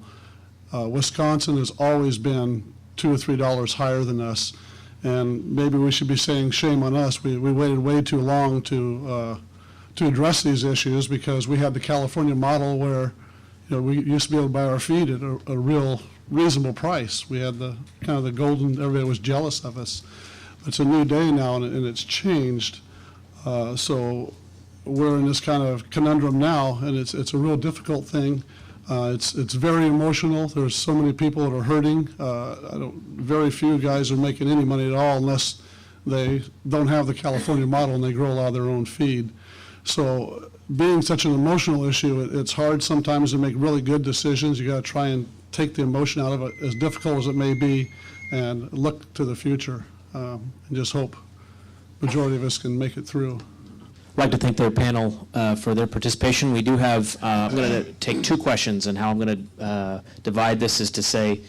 Wisconsin has always been $2 or $3 higher than us. And maybe we should be saying shame on us. We waited way too long to address these issues, because we had the California model where, you know, we used to be able to buy our feed at a real reasonable price. We had the kind of the golden, everybody was jealous of us. It's a new day now, and it's changed. So we're in this kind of conundrum now, and it's a real difficult thing. It's very emotional. There's so many people that are hurting. Very few guys are making any money at all unless they don't have the California model and they grow a lot of their own feed. So being such an emotional issue, it's hard sometimes to make really good decisions. You got to try and take the emotion out of it, as difficult as it may be, and look to the future, and just hope majority of us can make it through. I'd like to thank their panel for their participation. We do have, I'm going to take two questions, and how I'm going to divide this is to say,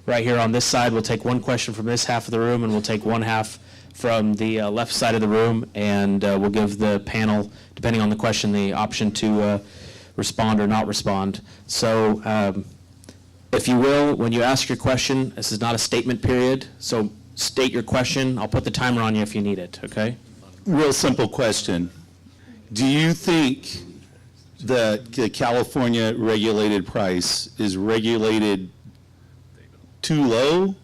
right here on this side, we'll take one question from this half of the room, and we'll take one half from the left side of the room, and we'll give the panel, depending on the question, the option to respond or not respond. So if you will, when you ask your question, this is not a statement period, so state your question. I'll put the timer on you if you need it, okay? Real simple question. Do you think that the California regulated price is regulated too low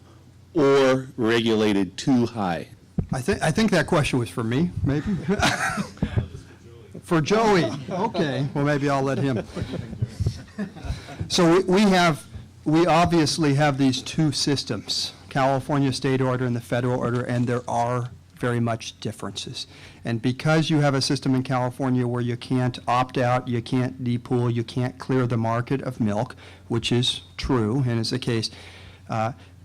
or regulated too high? I think that question was for me, maybe? For Joey. Okay, well, maybe I'll let him. So we obviously have these two systems, California state order and the federal order, and there are very much differences. And because you have a system in California where you can't opt out, you can't depool, you can't clear the market of milk, which is true and is the case,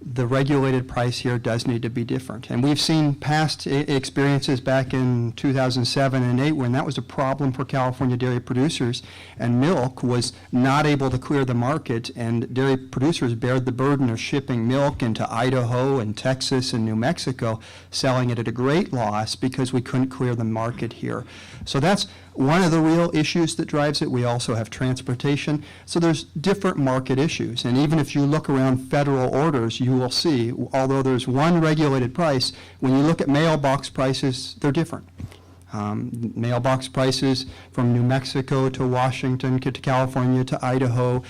the regulated price here does need to be different. And we've seen past experiences back in 2007 and 8 when that was a problem for California dairy producers, and milk was not able to clear the market, and dairy producers bared the burden of shipping milk into Idaho and Texas and New Mexico, selling it at a great loss because we couldn't clear the market here. So that's one of the real issues that drives it. We also have transportation. So there's different market issues. And even if you look around federal orders, you will see, although there's one regulated price, when you look at mailbox prices, they're different. Mailbox prices from New Mexico to Washington to California to Idaho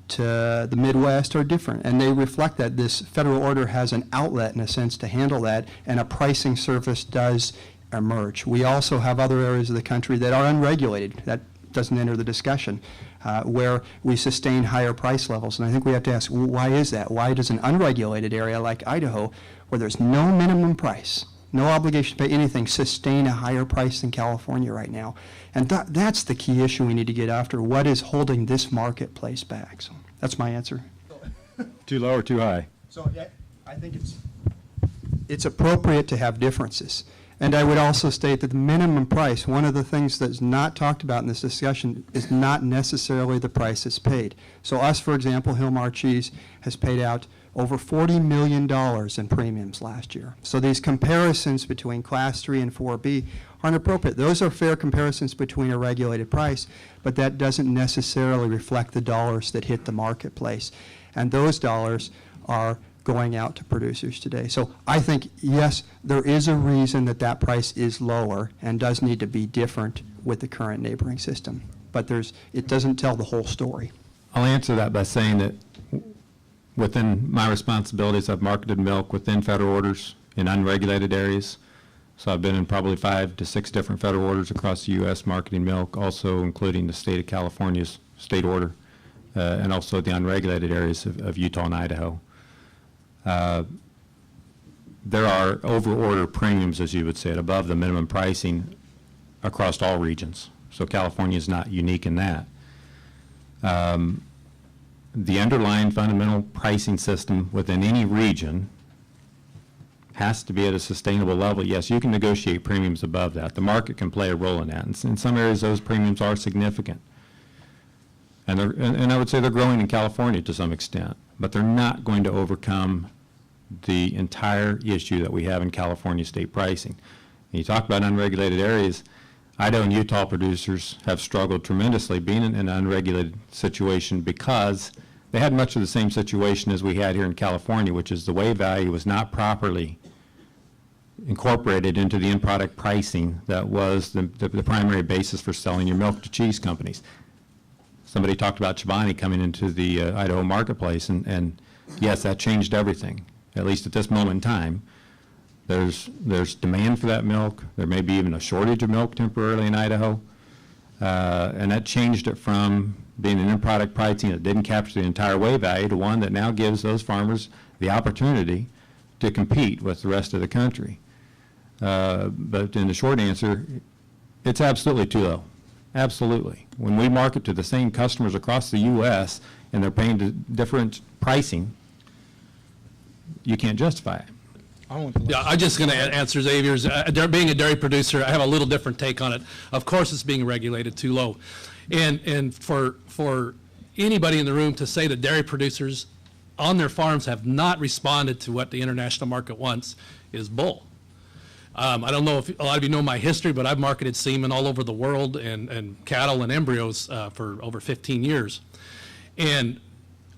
to the Midwest are different, and they reflect that this federal order has an outlet, in a sense, to handle that, and a pricing service does emerge. We also have other areas of the country that are unregulated. That doesn't enter the discussion, where we sustain higher price levels. And I think we have to ask, why is that? Why does an unregulated area like Idaho, where there's no minimum price, no obligation to pay anything, sustain a higher price than California right now? And that's the key issue we need to get after. What is holding this marketplace back? So that's my answer. Too low or too high? So I think it's appropriate to have differences. And I would also state that the minimum price, one of the things that's not talked about in this discussion, is not necessarily the price that's paid. So us, for example, Hilmar Cheese has paid out over $40 million in premiums last year. So these comparisons between Class 3 and 4B aren't appropriate. Those are fair comparisons between a regulated price, but that doesn't necessarily reflect the dollars that hit the marketplace. And those dollars are going out to producers today. So I think, yes, there is a reason that that price is lower and does need to be different with the current neighboring system. But it doesn't tell the whole story. I'll answer that by saying that within my responsibilities, I've marketed milk within federal orders in unregulated areas. So I've been in probably 5 to 6 different federal orders across the U.S. marketing milk, also including the state of California's state order, and also the unregulated areas of Utah and Idaho. There are over-order premiums, as you would say, above the minimum pricing across all regions. So California is not unique in that. The underlying fundamental pricing system within any region has to be at a sustainable level. Yes, you can negotiate premiums above that. The market can play a role in that. And in some areas, those premiums are significant. And I would say they're growing in California to some extent, but they're not going to overcome the entire issue that we have in California state pricing. And you talk about unregulated areas. Idaho and Utah producers have struggled tremendously being in an unregulated situation because they had much of the same situation as we had here in California, which is the whey value was not properly incorporated into the end product pricing that was the primary basis for selling your milk to cheese companies. Somebody talked about Garbani coming into the Idaho marketplace, and yes, that changed everything, at least at this moment in time. There's demand for that milk. There may be even a shortage of milk temporarily in Idaho, and that changed it from being an end product pricing that didn't capture the entire whey value to one that now gives those farmers the opportunity to compete with the rest of the country. But in the short answer, it's absolutely too low. Absolutely. When we market to the same customers across the U.S. and they're paying different pricing, you can't justify it. Yeah, I'm just going to answer Xavier's. Being a dairy producer, I have a little different take on it. Of course, it's being regulated too low. And for anybody in the room to say that dairy producers on their farms have not responded to what the international market wants is bull. I don't know if a lot of you know my history, but I've marketed semen all over the world and cattle and embryos for over 15 years. And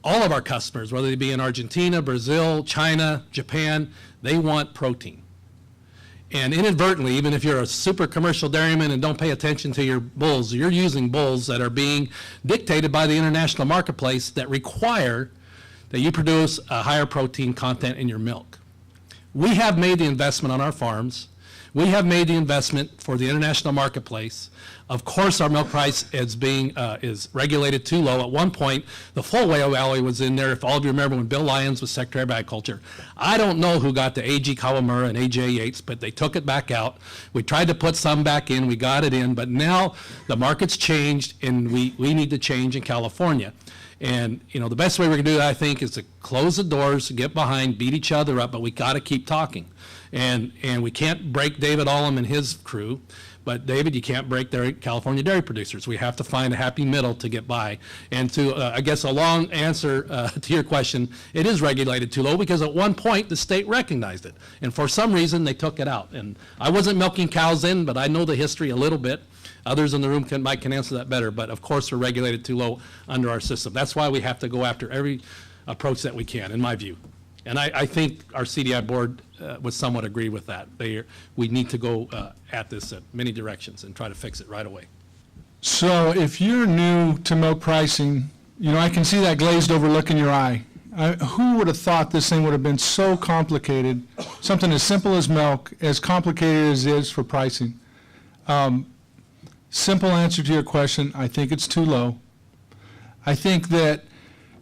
all of our customers, whether they be in Argentina, Brazil, China, Japan, they want protein. And inadvertently, even if you're a super commercial dairyman and don't pay attention to your bulls, you're using bulls that are being dictated by the international marketplace that require that you produce a higher protein content in your milk. We have made the investment on our farms. We have made the investment for the international marketplace. Of course, our milk price is regulated too low. At one point, the full whey value was in there, if all of you remember when Bill Lyons was Secretary of Agriculture. I don't know who got the A.G. Kawamura and A.J. Yates, but they took it back out. We tried to put some back in, we got it in, but now the market's changed and we need to change in California. And the best way we're going to do that, I think, is to close the doors, get behind, beat each other up, but we got to keep talking. And we can't break David Ahlem and his crew, but David, you can't break California dairy producers. We have to find a happy middle to get by. And to, I guess, a long answer to your question, it is regulated too low because at one point the state recognized it. And for some reason, they took it out. And I wasn't milking cows then, but I know the history a little bit. Others in the room can answer that better, but of course we're regulated too low under our system. That's why we have to go after every approach that we can, in my view. And I think our CDI board would somewhat agree with that. We need to go at this at many directions and try to fix it right away. So if you're new to milk pricing, I can see that glazed over look in your eye. Who would have thought this thing would have been so complicated, something as simple as milk, as complicated as it is for pricing? Simple answer to your question, I think it's too low. I think that,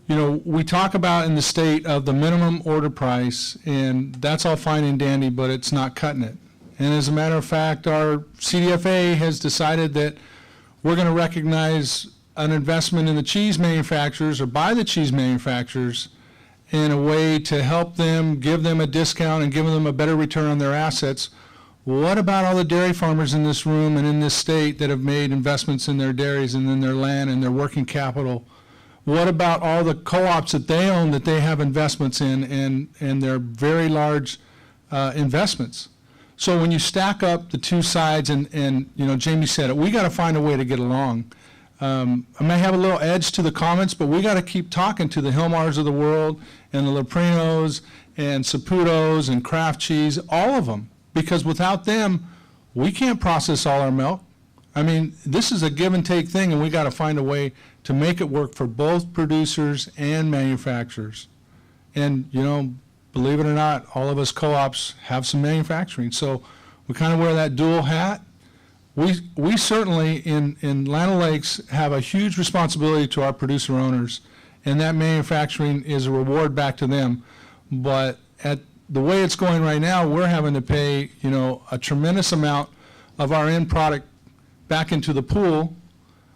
we talk about in the state of the minimum order price, and that's all fine and dandy, but it's not cutting it. And as a matter of fact, our CDFA has decided that we're going to recognize an investment in the cheese manufacturers or by the cheese manufacturers in a way to help them, give them a discount and give them a better return on their assets. What about all the dairy farmers in this room and in this state that have made investments in their dairies and in their land and their working capital? What about all the co-ops that they own that they have investments in, and they're very large investments? So when you stack up the two sides, and you know, Jamie said it, we got to find a way to get along. I may have a little edge to the comments, but we got to keep talking to the Hilmars of the world and the Leprinos and Saputos and Kraft Cheese, all of them, because without them, we can't process all our milk. I mean, this is a give and take thing, and we got to find a way to make it work for both producers and manufacturers. And, you know, believe it or not, all of us co-ops have some manufacturing. So we kind of wear that dual hat. We certainly in Land O'Lakes have a huge responsibility to our producer owners, and that manufacturing is a reward back to them. But at the way it's going right now, we're having to pay, you know, a tremendous amount of our end product back into the pool,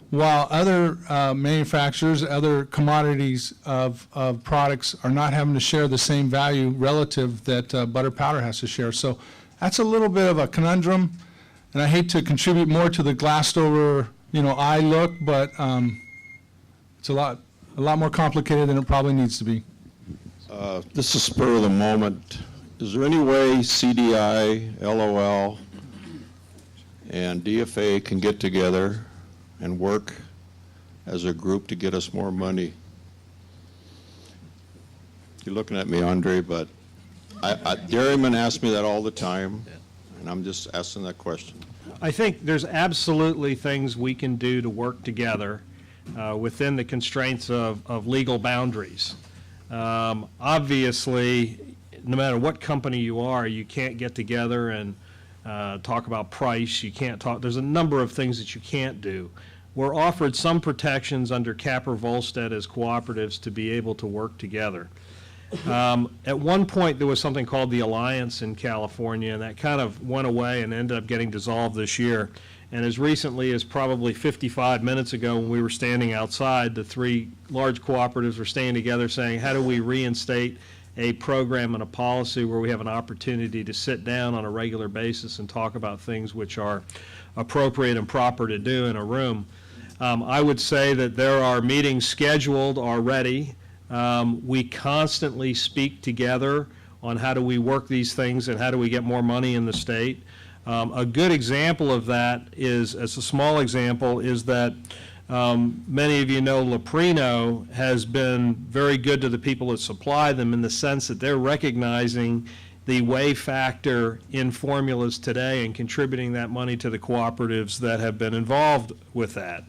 while other manufacturers, other commodities of products are not having to share the same value relative that butter powder has to share. So that's a little bit of a conundrum, and I hate to contribute more to the glassed over, you know, eye look, but it's a lot more complicated than it probably needs to be. This is spur of the moment. Is there any way CDI, LOL, and DFA can get together and work as a group to get us more money? You're looking at me, Andrei, but dairymen ask me that all the time, and I'm just asking that question. I think there's absolutely things we can do to work together within the constraints of legal boundaries. Obviously, no matter what company you are, you can't get together and talk about price. You can't talk, there's a number of things that you can't do. We're offered some protections under Capper-Volstead as cooperatives to be able to work together. At one point, there was something called the Alliance in California, and that kind of went away and ended up getting dissolved this year. And as recently as probably 55 minutes ago, when we were standing outside, the three large cooperatives were staying together saying, how do we reinstate a program and a policy where we have an opportunity to sit down on a regular basis and talk about things which are appropriate and proper to do in a room. I would say that there are meetings scheduled already. We constantly speak together on how do we work these things and how do we get more money in the state. A good example of that is, as a small example, is that many of you know Leprino has been very good to the people that supply them in the sense that they're recognizing the weigh factor in formulas today and contributing that money to the cooperatives that have been involved with that.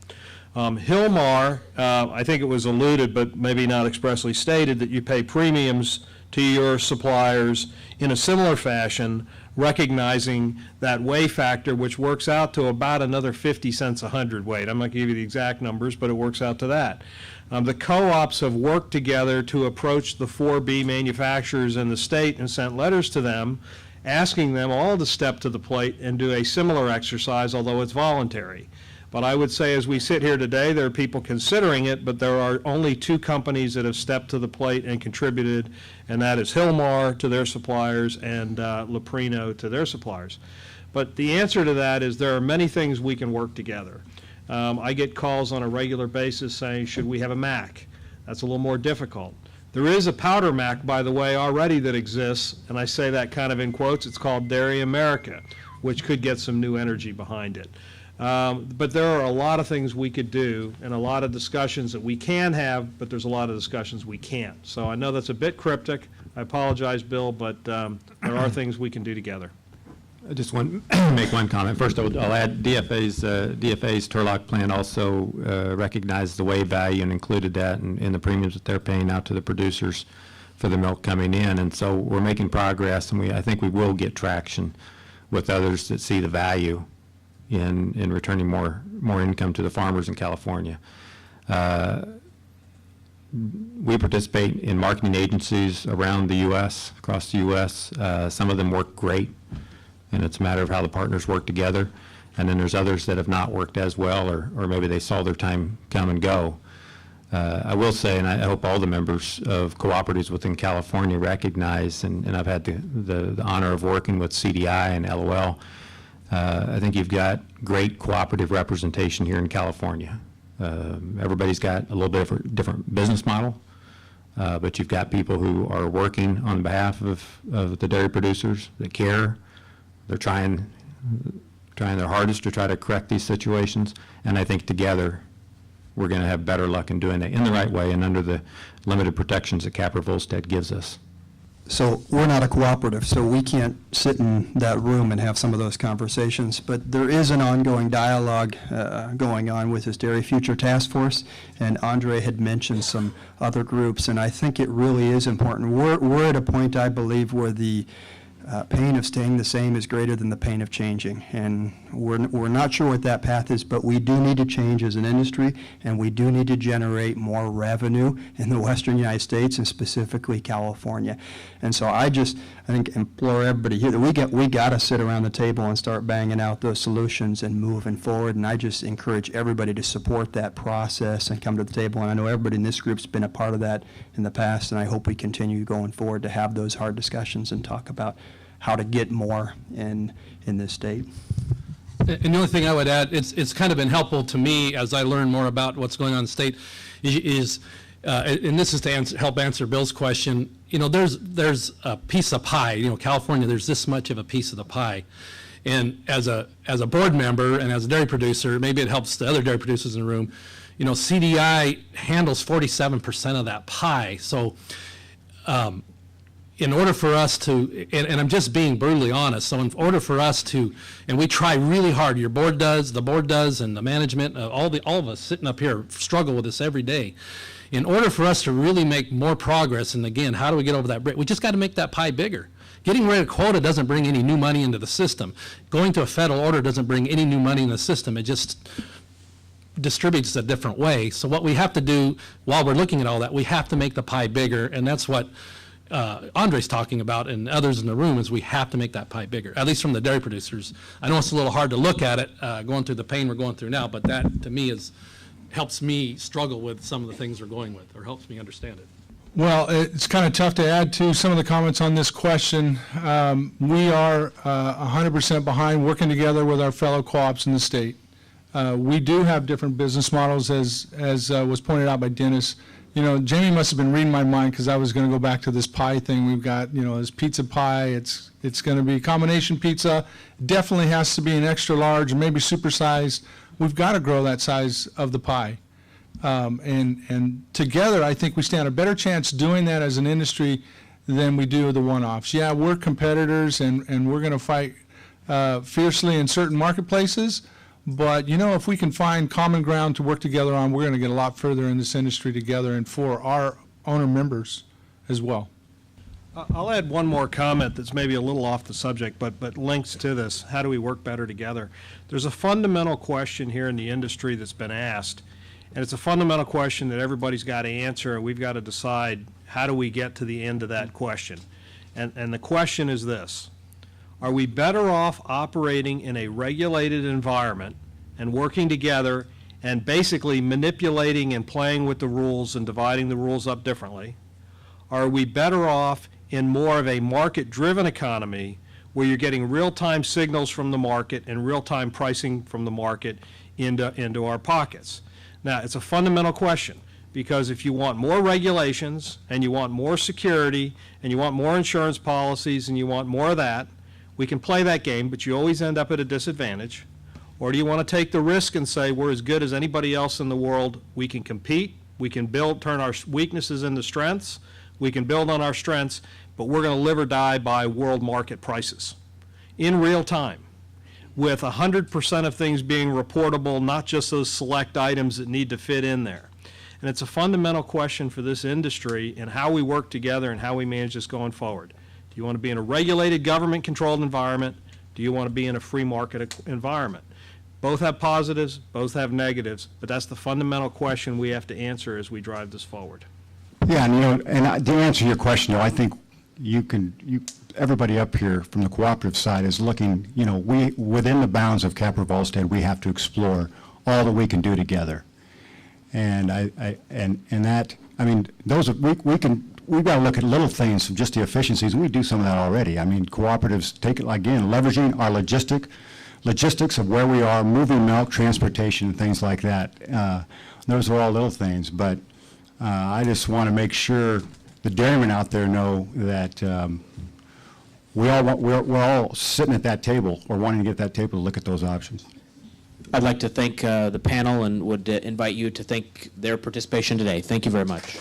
Hilmar, I think it was alluded, but maybe not expressly stated, that you pay premiums to your suppliers in a similar fashion, recognizing that weigh factor, which works out to about another 50 cents a hundredweight. I'm not going to give you the exact numbers, but it works out to that. The co-ops have worked together to approach the 4B manufacturers in the state and sent letters to them asking them all to step to the plate and do a similar exercise, although it's voluntary. But I would say as we sit here today, there are people considering it, but there are only two companies that have stepped to the plate and contributed, and that is Hilmar to their suppliers and Leprino to their suppliers. But the answer to that is there are many things we can work together. I get calls on a regular basis saying, should we have a MAC? That's a little more difficult. There is a powder MAC, by the way, already that exists, and I say that kind of in quotes. It's called Dairy America, which could get some new energy behind it. But there are a lot of things we could do and a lot of discussions that we can have, but there's a lot of discussions we can't. So I know that's a bit cryptic. I apologize, Bill, but there are things we can do together. I just want to make one comment. First, I'll add DFA's Turlock plan also recognized the weigh value and included that in the premiums that they're paying out to the producers for the milk coming in. And so we're making progress, and I think we will get traction with others that see the value in returning more income to the farmers in California. We participate in marketing agencies around the U.S., across the U.S. Some of them work great, and it's a matter of how the partners work together. And then there's others that have not worked as well, or maybe they saw their time come and go. I will say, and I hope all the members of cooperatives within California recognize, and I've had the honor of working with CDI and LOL, I think you've got great cooperative representation here in California. Everybody's got a little bit of a different business model, but you've got people who are working on behalf of the dairy producers that care. They're trying their hardest to try to correct these situations, and I think together we're going to have better luck in doing that in the right way and under the limited protections that Capper-Volstead gives us. So we're not a cooperative, so we can't sit in that room and have some of those conversations. But there is an ongoing dialogue going on with this Dairy Future Task Force, and Andrei had mentioned some other groups, and I think it really is important. We're at a point, I believe, where the pain of staying the same is greater than the pain of changing. And we're not sure what that path is, but we do need to change as an industry, and we do need to generate more revenue in the western United States and specifically California. And so I think implore everybody here that we got to sit around the table and start banging out those solutions and moving forward. And I just encourage everybody to support that process and come to the table. And I know everybody in this group's been a part of that in the past, and I hope we continue going forward to have those hard discussions and talk about how to get more in this state. And the only thing I would add, it's kind of been helpful to me as I learn more about what's going on in the state, and this is to help answer Bill's question. You know, there's a piece of pie. You know, California, there's this much of a piece of the pie. And as a board member and as a dairy producer, maybe it helps the other dairy producers in the room. You know, CDI handles 47% of that pie. So in order for us to, and I'm just being brutally honest, so in order for us to, and we try really hard, your board does, the board does, and the management, all of us sitting up here struggle with this every day. In order for us to really make more progress, and again, how do we get over that brick? We just got to make that pie bigger. Getting rid of quota doesn't bring any new money into the system. Going to a federal order doesn't bring any new money in the system. It just distributes a different way. So what we have to do while we're looking at all that, we have to make the pie bigger, and that's what Andrei's talking about and others in the room is we have to make that pie bigger, at least from the dairy producers. I know it's a little hard to look at it going through the pain we're going through now, but that to me helps me struggle with some of the things we're going with, or helps me understand it. Well, it's kind of tough to add to some of the comments on this question. We are 100% behind working together with our fellow co-ops in the state. We do have different business models, as was pointed out by Dennis. You know, Jamie must have been reading my mind because I was going to go back to this pie thing. We've got, you know, this pizza pie. It's going to be combination pizza. Definitely has to be an extra large and maybe supersized. We've got to grow that size of the pie. And together, I think we stand a better chance doing that as an industry than we do the one-offs. Yeah, we're competitors and we're going to fight fiercely in certain marketplaces. But, you know, if we can find common ground to work together on, we're going to get a lot further in this industry together and for our owner members as well. I'll add one more comment that's maybe a little off the subject, but links to this. How do we work better together? There's a fundamental question here in the industry that's been asked, and it's a fundamental question that everybody's got to answer, and we've got to decide how do we get to the end of that question. And the question is this. Are we better off operating in a regulated environment and working together and basically manipulating and playing with the rules and dividing the rules up differently? Or are we better off in more of a market-driven economy where you're getting real-time signals from the market and real-time pricing from the market into our pockets? Now, it's a fundamental question, because if you want more regulations and you want more security and you want more insurance policies and you want more of that, we can play that game, but you always end up at a disadvantage. Or do you want to take the risk and say we're as good as anybody else in the world, we can compete, we can turn our weaknesses into strengths, we can build on our strengths, but we're going to live or die by world market prices in real time, with 100% of things being reportable, not just those select items that need to fit in there. And it's a fundamental question for this industry and how we work together and how we manage this going forward. Do you want to be in a regulated, government-controlled environment? Do you want to be in a free market environment? Both have positives, both have negatives, but that's the fundamental question we have to answer as we drive this forward. Yeah, and, you know, and to answer your question, though, I think everybody up here from the cooperative side is looking, you know, within the bounds of Capper-Volstead, we have to explore all that we can do together. And we've got to look at little things from just the efficiencies, and we do some of that already. I mean, cooperatives take it, again, leveraging our logistics of where we are, moving milk, transportation, things like that. Those are all little things, but I just want to make sure the dairymen out there know that we're all sitting at that table or wanting to get that table to look at those options. I'd like to thank the panel and would invite you to thank their participation today. Thank you very much.